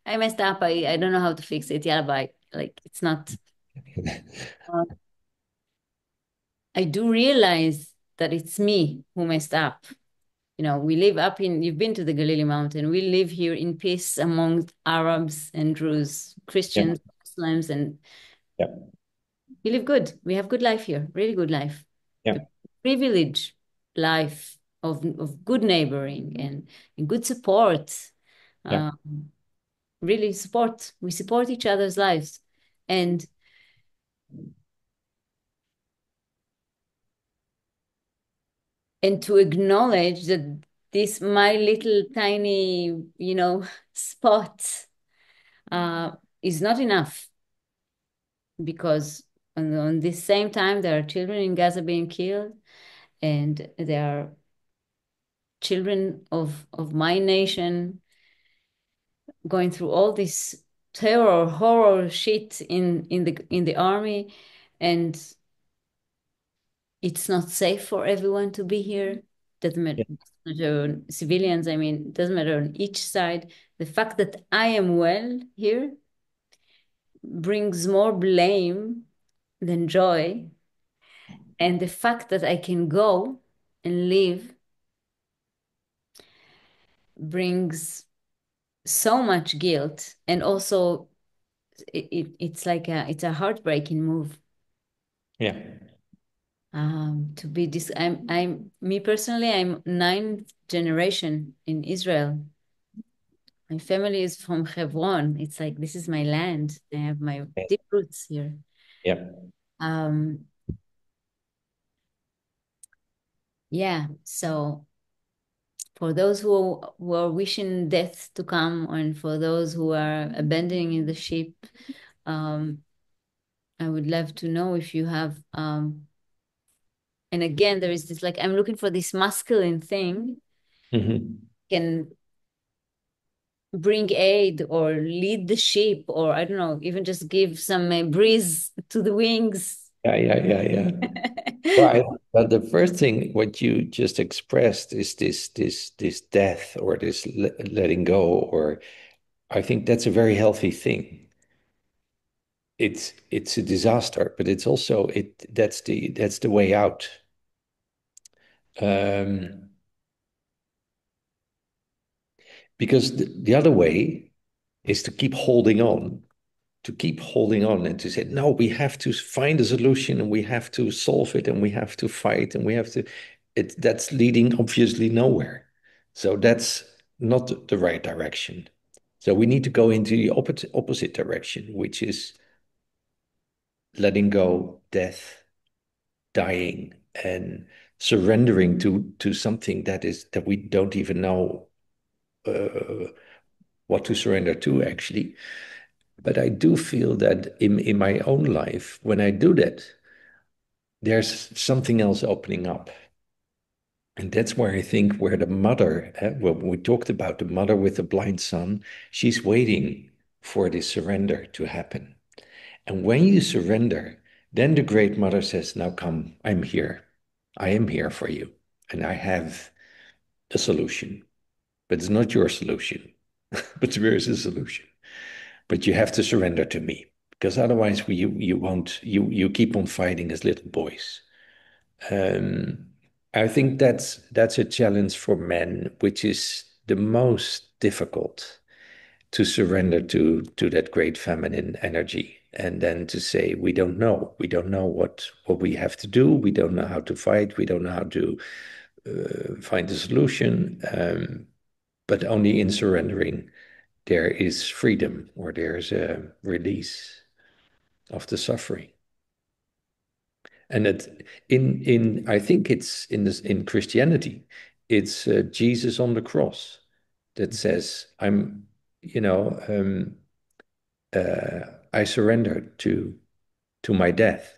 I messed up. I don't know how to fix it. Yeah, bye. Like it's not. Uh, I do realize that it's me who messed up. We live you've been to the Galilee Mountain. We live here in peace among Arabs and Druze, Yeah. Christians, Muslims, and Yeah. we live good. We have good life here, really good life. Yeah. A privileged life of good neighboring and good support. Yeah. Really support. We support each other's lives. And to acknowledge that this my little tiny, spot is not enough because on this same time there are children in Gaza being killed and there are children of my nation going through all this terror horror shit in the army, and it's not safe for everyone to be here. doesn't matter, on civilians, I mean, doesn't matter on each side. The fact that I am well here brings more blame than joy. And the fact that I can go and live brings so much guilt. And also it's like it's a heartbreaking move. Yeah. To be this, I'm me personally, I'm ninth generation in Israel. My family is from Hebron. It's like this is my land. I have my deep roots here. Yeah. Yeah. So for those who are wishing death to come, and for those who are abandoning the ship, I would love to know if you have. And again, there is this like I'm looking for this masculine thing can bring aid or lead the ship, or I don't know, even just give some breeze to the wings. Yeah. Right. But the first thing, what you just expressed is this death or this letting go, or I think that's a very healthy thing. It's a disaster, but it's also that's the way out. Because the other way is to keep holding on, and to say, no, we have to find a solution and we have to solve it and we have to fight and we have to, that's leading obviously nowhere. So that's not the right direction. So we need to go into the opposite direction, which is letting go, death, dying, and surrendering to something that we don't even know what to surrender to, actually. But I do feel that in my own life, when I do that, there's something else opening up. And that's where I think where the mother, when we talked about the mother with the blind son, she's waiting for this surrender to happen. And when you surrender, then the great mother says, now come, I'm here. I am here for you. And I have a solution. But it's not your solution, but there is a solution. But you have to surrender to me, because otherwise you won't, you keep on fighting as little boys. I think that's a challenge for men, which is the most difficult, to surrender to that great feminine energy, and then to say we don't know what we have to do, we don't know how to fight, we don't know how to find a solution, but only in surrendering there is freedom, or there's a release of the suffering. And that in I think it's in Christianity, it's Jesus on the cross that says, I'm, I surrender to my death.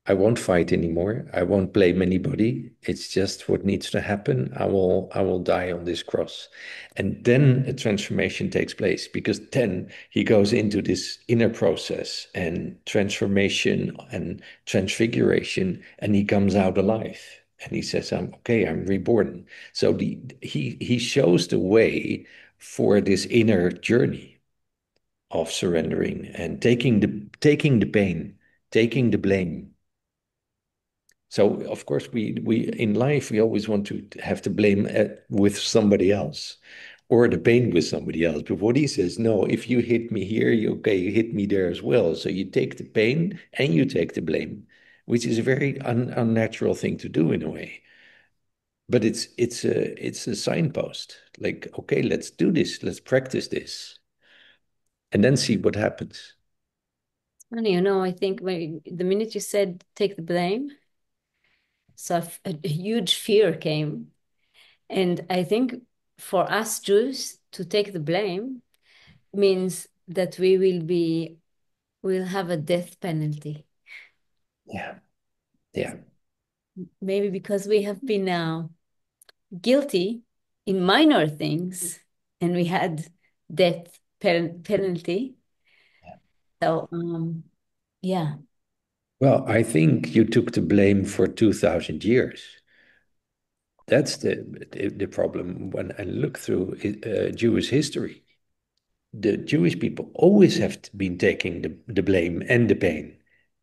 I won't fight anymore. I won't blame anybody. It's just what needs to happen. I will die on this cross. And then a transformation takes place, because then he goes into this inner process and transformation and transfiguration, and he comes out alive. And he says, I'm okay, I'm reborn. So he shows the way for this inner journey of surrendering and taking the pain, taking the blame. So of course we in life we always want to have the blame with somebody else, or the pain with somebody else. But what he says, no, if you hit me here, you hit me there as well. So you take the pain and you take the blame, which is a very unnatural thing to do in a way. But it's a signpost. Like, okay, let's do this. Let's practice this, and then see what happens. Funny, I think the minute you said take the blame, so a huge fear came. And I think for us Jews to take the blame means that we'll have a death penalty. Yeah. Maybe because we have been guilty in minor things and we had death penalty. So, yeah. Well, I think you took the blame for 2,000 years. That's the problem when I look through Jewish history. The Jewish people always have been taking the blame and the pain.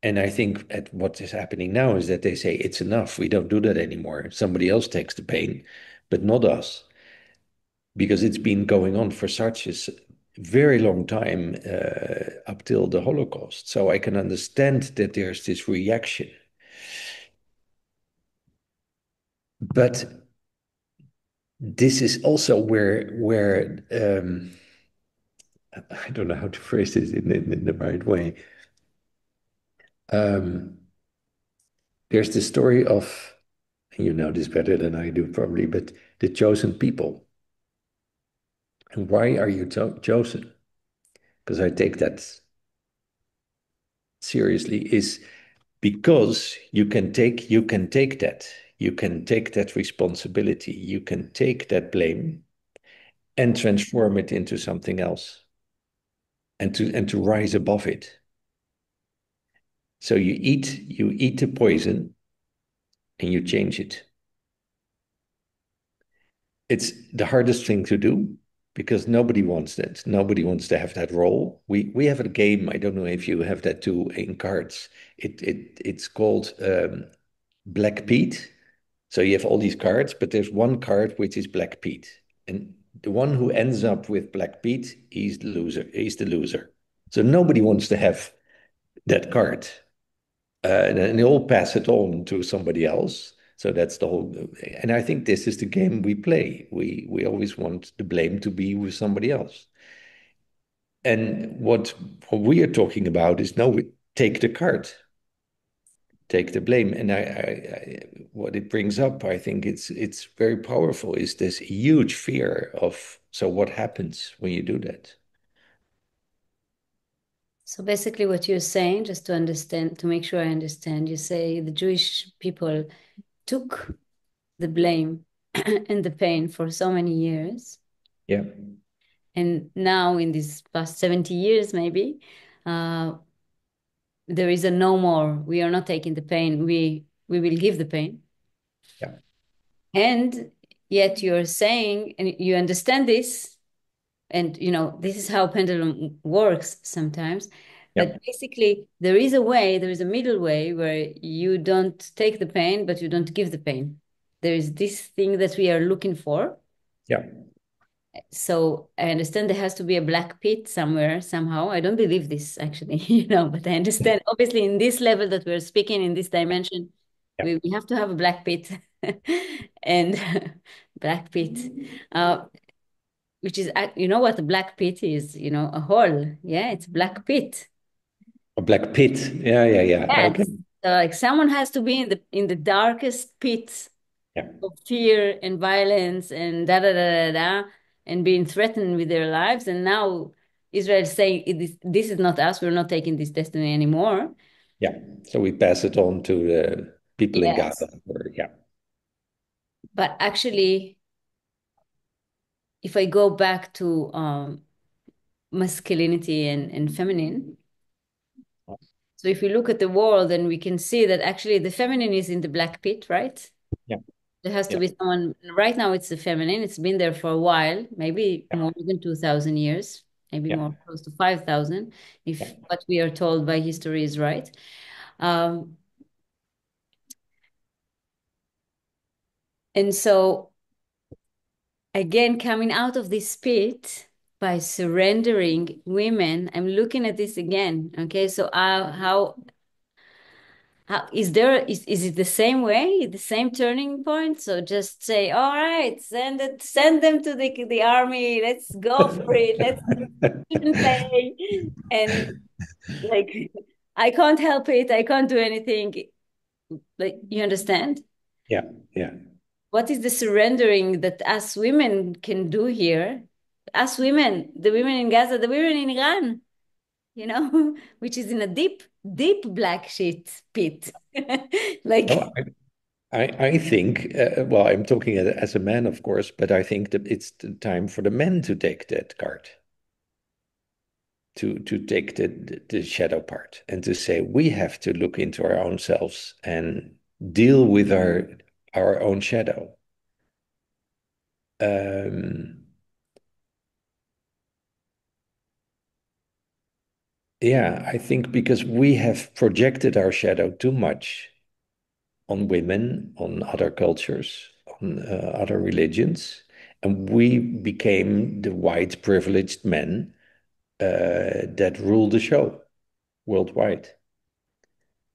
And I think at what is happening now is that they say, it's enough. We don't do that anymore. Somebody else takes the pain, but not us. Because it's been going on for such a very long time up till the Holocaust. So I can understand that there's this reaction. But this is also where I don't know how to phrase this in the right way. There's the story of, and you know this better than I do probably, but the chosen people. And why are you chosen? Because I take that seriously, is because you can take that. You can take that responsibility. You can take that blame and transform it into something else. And to rise above it. So you eat the poison and you change it. It's the hardest thing to do because nobody wants that. Nobody wants to have that role. We have a game. I don't know if you have that too in cards. It's called Black Pete. So you have all these cards, but there's one card which is Black Pete, and the one who ends up with Black Pete, he's the loser. He's the loser. So nobody wants to have that card. And they all pass it on to somebody else. So that's the whole. And I think this is the game we play. We always want the blame to be with somebody else. And what we are talking about is no, we take the card, take the blame. And what it brings up, I think it's very powerful, is this huge fear of, so what happens when you do that? So basically what you're saying, just to understand, to make sure I understand, you say the Jewish people took the blame and the pain for so many years. Yeah. And now in these past 70 years, maybe, there is a no more. We are not taking the pain. We will give the pain. Yeah. And yet you're saying, and you understand this, and this is how pendulum works sometimes. Yeah. But basically, there is a way, there is a middle way where you don't take the pain, but you don't give the pain. There is this thing that we are looking for. Yeah. So I understand there has to be a black pit somewhere, somehow. I don't believe this actually, but I understand. Obviously, in this level that we're speaking, in this dimension, Yeah. we have to have a black pit and black pit. Which is, you know what a black pit is, a hole. Yeah, it's black pit. A black pit. Yeah. Yes. Okay. So like someone has to be in the darkest pit Yeah. of fear and violence and da da da da da, and being threatened with their lives. And now Israel is saying, this is not us. We're not taking this destiny anymore. Yeah. So we pass it on to the people in Yes. Gaza. Yeah. But actually, if I go back to masculinity and feminine, so if we look at the world, then we can see that actually the feminine is in the black pit, right? Yeah. There has to Yeah. be someone, right now it's the feminine. It's been there for a while, maybe Yeah. more than 2,000 years, maybe Yeah. more, close to 5,000, if Yeah. what we are told by history is right. And so, again, coming out of this pit by surrendering women, I'm looking at this again. Okay, so how is it the same way, the same turning point? So just say, all right, send them to the army. Let's go for it. Let's even play. And like, I can't help it. I can't do anything. Like, you understand? Yeah. Yeah. What is the surrendering that us women can do here? Us women, the women in Gaza, the women in Iran, which is in a deep, deep black shit pit. Like, No, I think, well, I'm talking as a man, of course, but I think that it's the time for the men to take that card, to take the shadow part, and to say we have to look into our own selves and deal with our own shadow. Um, yeah, I think because we have projected our shadow too much on women, on other cultures, on other religions, and we became the white privileged men that rule the show worldwide.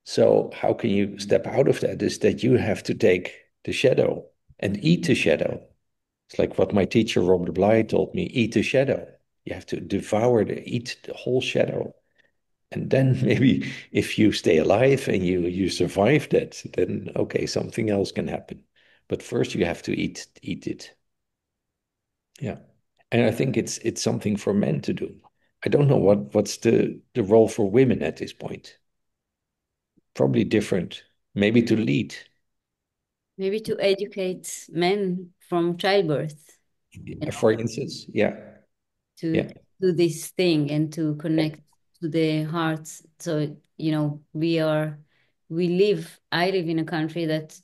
So how can you step out of that? Is that you have to take the shadow and eat the shadow. It's like what my teacher Robert Bly told me: eat the shadow. You have to eat the whole shadow. And then maybe if you stay alive and you survive that, then okay, something else can happen. But first you have to eat it. Yeah. And I think it's something for men to do. I don't know what's the role for women at this point. Probably different. Maybe to lead. Maybe to educate men from childbirth, you know, For instance, yeah. to Yeah. do this thing and to connect to the hearts. So, you know, I live in a country that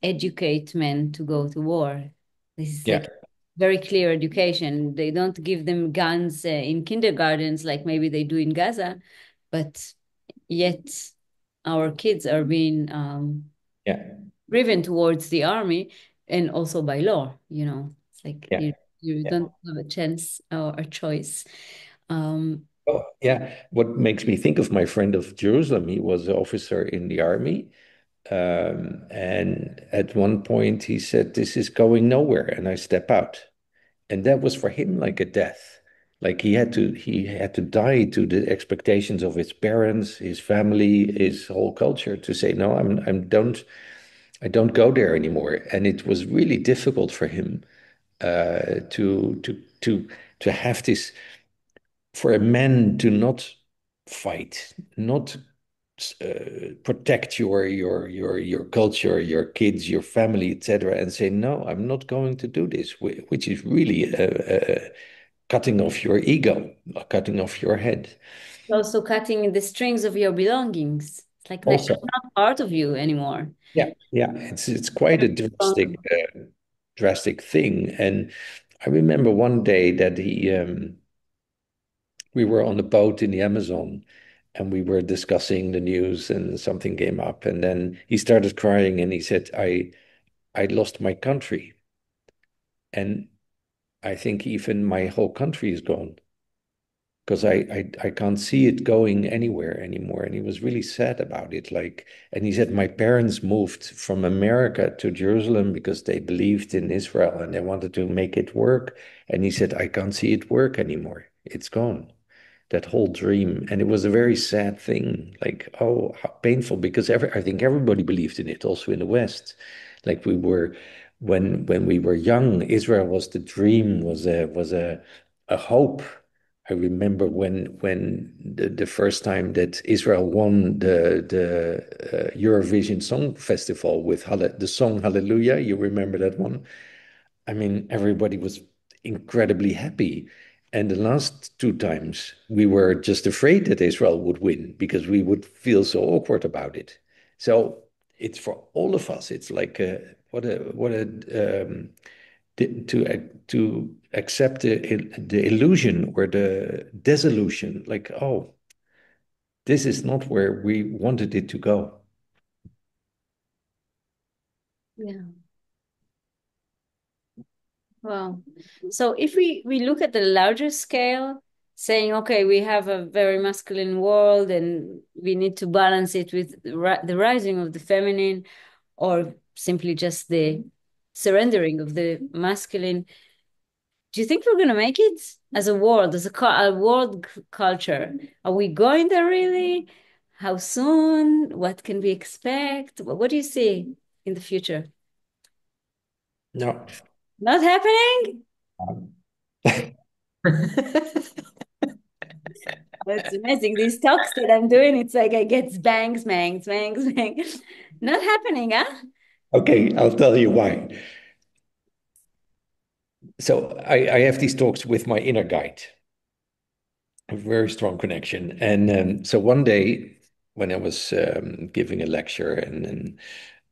educate men to go to war. This is Yeah. like very clear education. They don't give them guns in kindergartens like maybe they do in Gaza, but yet our kids are being Yeah. driven towards the army and also by law, you know. It's like Yeah. you Yeah. don't have a chance or a choice. Um, Oh, yeah. What makes me think of my friend of Jerusalem, he was an officer in the army. And at one point he said, "This is going nowhere," and I step out. And that was for him like a death. Like he had to die to the expectations of his parents, his family, his whole culture to say, no, I don't go there anymore. And it was really difficult for him to have this, for a man to not fight, not protect your culture, your kids, your family, etc., and say, no, I'm not going to do this, which is really cutting off your ego, cutting off your head. Also cutting the strings of your belongings. It's like Also, I'm not part of you anymore. yeah, yeah, it's quite a drastic thing. And I remember one day that we were on a boat in the Amazon and we were discussing the news and something came up and then he started crying and he said, I lost my country. And I think even my whole country is gone because I can't see it going anywhere anymore. And he was really sad about it. Like, and he said, my parents moved from America to Jerusalem because they believed in Israel and they wanted to make it work. And he said, I can't see it work anymore. It's gone. That whole dream. And it was a very sad thing. Like, oh, how painful, because I think everybody believed in it, also in the West. Like we were, when we were young, Israel was the dream, was a hope. I remember when the first time that Israel won the Eurovision Song Festival with the song Hallelujah. You remember that one? I mean, everybody was incredibly happy. And the last two times, we were just afraid that Israel would win because we would feel so awkward about it. So it's for all of us. It's like to accept the illusion or the disillusion. Like, oh, this is not where we wanted it to go. Yeah. Wow. So if we look at the larger scale, saying, okay, we have a very masculine world and we need to balance it with the rising of the feminine, or simply just the surrendering of the masculine, do you think we're going to make it as a world, as a world culture? Are we going there really? How soon? What can we expect? What do you see in the future? No. Not happening? That's amazing. These talks that I'm doing, it's like I get bangs, bangs, bangs, bangs. Not happening, huh? Okay, I'll tell you why. So I have these talks with my inner guide, a very strong connection. And so one day when I was giving a lecture and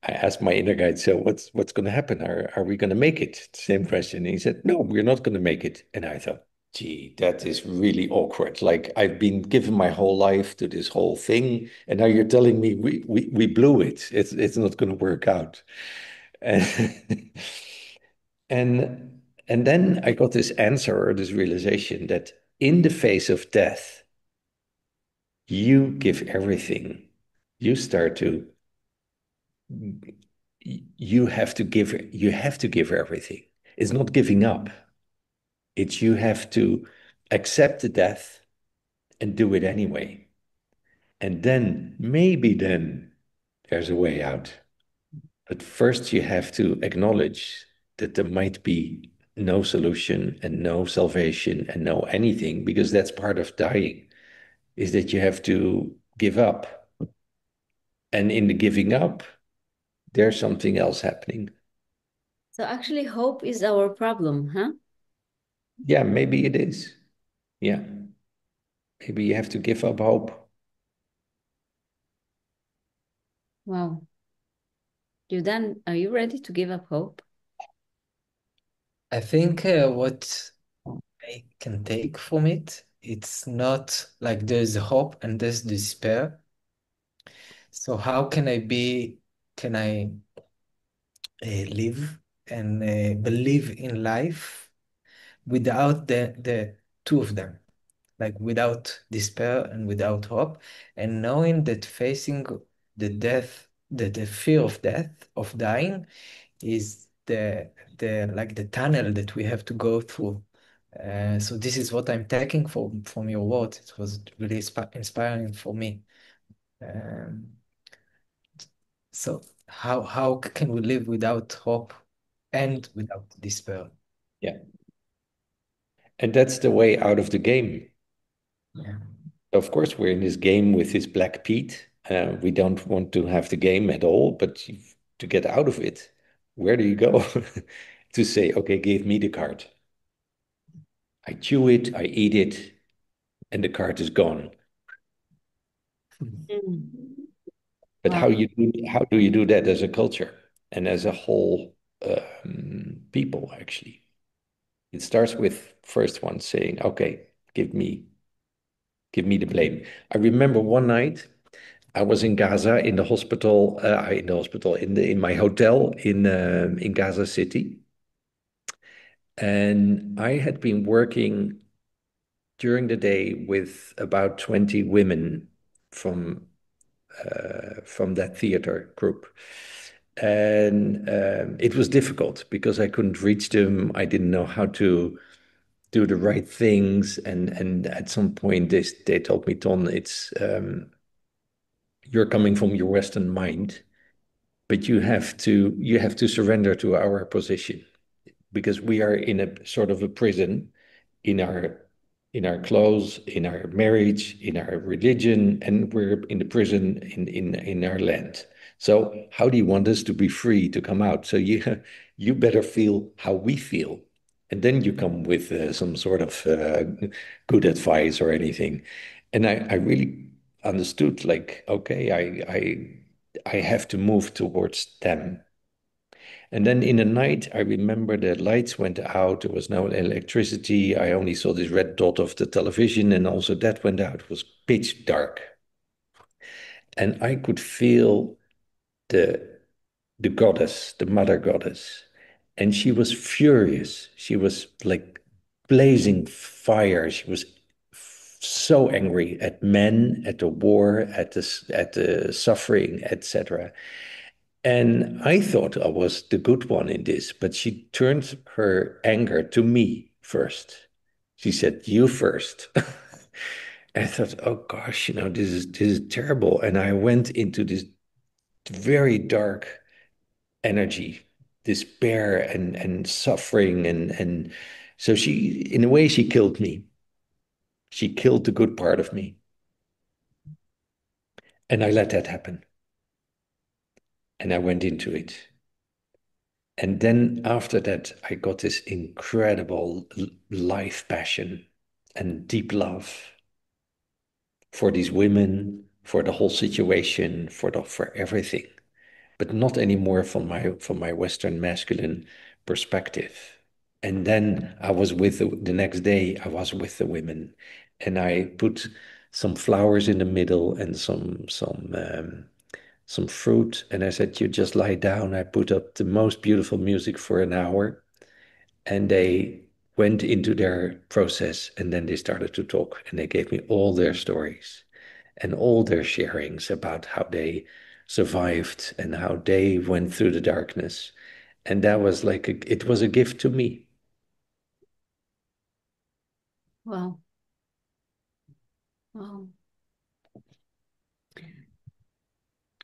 I asked my inner guide, so what's going to happen? Are we going to make it? Same question. And he said, no, we're not going to make it. And I thought, gee, that is really awkward. Like I've been given my whole life to this whole thing, and now you're telling me we blew it. It's not going to work out. And and then I got this answer or this realization that in the face of death, you give everything. You start to you have to give everything. It's not giving up. It's you have to accept the death and do it anyway. And then maybe then there's a way out. But first you have to acknowledge that there might be no solution and no salvation and no anything, because that's part of dying, is that you have to give up. And in the giving up, there's something else happening. So actually, hope is our problem, huh? Yeah, maybe it is. Yeah. Maybe you have to give up hope. Wow. Yudan, are you ready to give up hope? I think what I can take from it, it's not like there's hope and there's despair. So how can I live and believe in life without the two of them, like without despair and without hope, and knowing that facing the death, the fear of death, of dying, is the like the tunnel that we have to go through. So this is what I'm taking from your words. It was really inspiring for me. Um, so how can we live without hope and without despair? Yeah. And that's the way out of the game. Yeah. Of course, we're in this game with this Black Pete. We don't want to have the game at all, but to get out of it, where do you go? To say, okay, give me the card. I chew it, I eat it, and the card is gone. Mm. But Wow. how do you do that as a culture and as a whole people, actually? It starts with first one saying, okay, give me the blame. I remember one night I was in Gaza in the hospital, in my hotel in Gaza City, and I had been working during the day with about 20 women from that theater group. And it was difficult because I couldn't reach them. I didn't know how to do the right things. And at some point, they told me, Ton, it's you're coming from your Western mind, but you have to surrender to our position because we are in a sort of a prison in our clothes, in our marriage, in our religion, and we're in the prison in our land. So how do you want us to be free to come out? So you better feel how we feel, and then you come with some sort of good advice or anything. And I really understood, like, okay, I have to move towards them. And then in the night, I remember the lights went out. There was no electricity. I only saw this red dot of the television, and also that went out. It was pitch dark. And I could feel the the goddess, the mother goddess. And she was furious. She was like blazing fire. She was so angry at men, at the war, at the suffering, etc. And I thought I was the good one in this, but she turned her anger to me first. She said, "You first." I thought, "Oh gosh, this is terrible." And I went into this very dark energy, despair and suffering, and so she, in a way, she killed me. She killed the good part of me, and I let that happen, and I went into it. And then after that, I got this incredible life passion and deep love for these women, for the whole situation, for everything. but not anymore from my Western masculine perspective. And then I was with the next day, I was with the women, and I put some flowers in the middle and some fruit, and I said, you just lie down. I put up the most beautiful music for an hour, and they went into their process, and then they started to talk, and they gave me all their stories and all their sharings about how they survived and how they went through the darkness. And that was like it was a gift to me. Wow. Wow.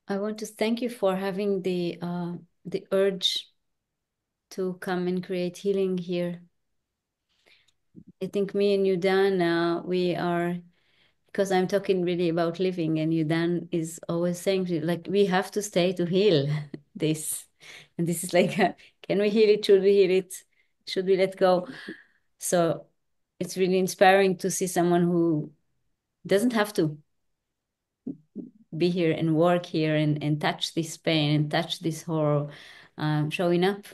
I want to thank you for having the urge to come and create healing here. I think me and Yudan, we are, because I'm talking really about living, and Yudan is always saying, like, we have to stay to heal this. And this is like, can we heal it? Should we heal it? Should we let go? So it's really inspiring to see someone who doesn't have to be here and work here and touch this pain and touch this horror, showing up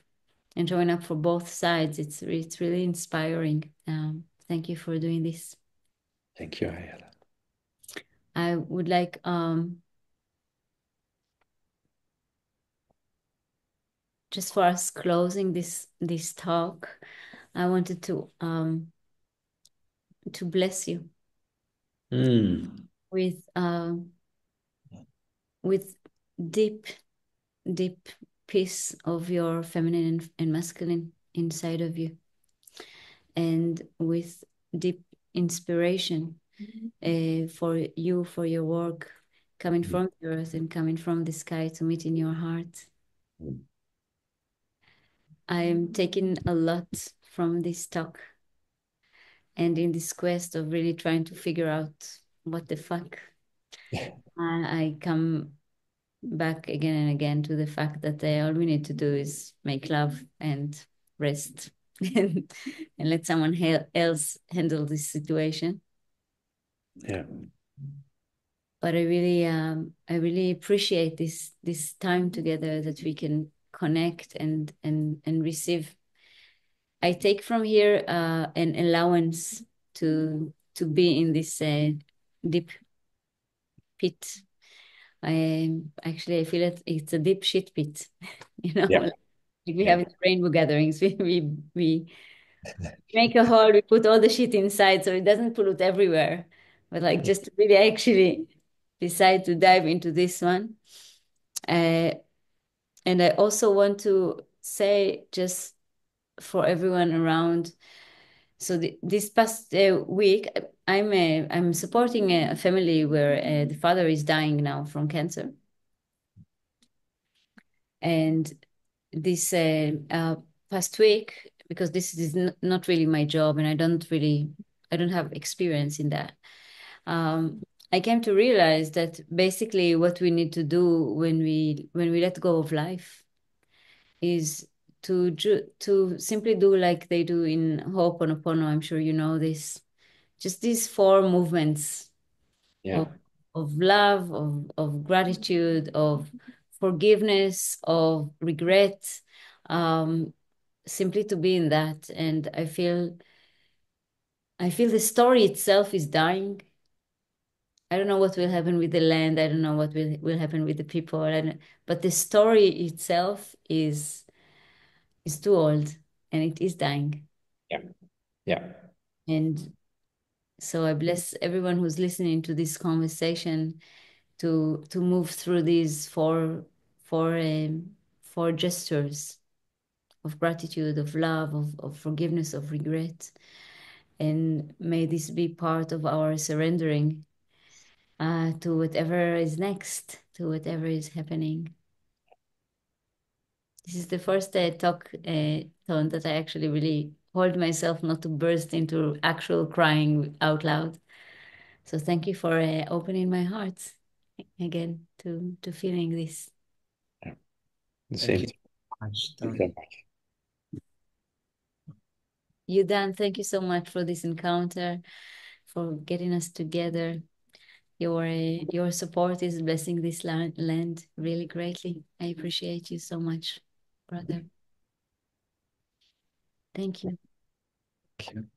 and showing up for both sides. It's really inspiring. Thank you for doing this. Thank you, Ayala. I would like just for us closing this talk, I wanted to bless you with deep peace of your feminine and masculine inside of you, and with deep inspiration for you, for your work, coming from the earth and coming from the sky to meet in your heart. I am taking a lot from this talk and in this quest of really trying to figure out what the fuck. I come back again and again to the fact that all we need to do is make love and rest and let someone else handle this situation. Yeah. But I really appreciate this time together that we can connect and receive. I take from here an allowance to be in this deep pit. I feel it's a deep shit pit, you know. Yeah. Like we have in rainbow gatherings. We make a hole, we put all the shit inside so it doesn't pollute everywhere. But like just to really actually decide to dive into this one. And I also want to say, just for everyone around, so this past week, I'm supporting a family where the father is dying now from cancer. And this past week, because this is not really my job and I don't have experience in that, I came to realize that basically what we need to do when we let go of life is to simply do like they do in Ho'oponopono. I'm sure you know this. Just these 4 movements Yeah. of love, of gratitude, of forgiveness, of regret, simply to be in that. And I feel the story itself is dying. I don't know what will happen with the land. I don't know what will happen with the people. But the story itself is too old and it is dying. Yeah. Yeah. And so I bless everyone who's listening to this conversation to move through these four gestures of gratitude, of love, of forgiveness, of regret. And may this be part of our surrendering to whatever is next, to whatever is happening. This is the first talk tone that I actually really hold myself not to burst into actual crying out loud. So thank you for opening my heart again to feeling this. Yeah. The Thank same. you so much, Thank you Tony. so much. Yudan, thank you so much for this encounter, for getting us together. your support is blessing this land really greatly. I appreciate you so much, brother. Thank you. Thank you.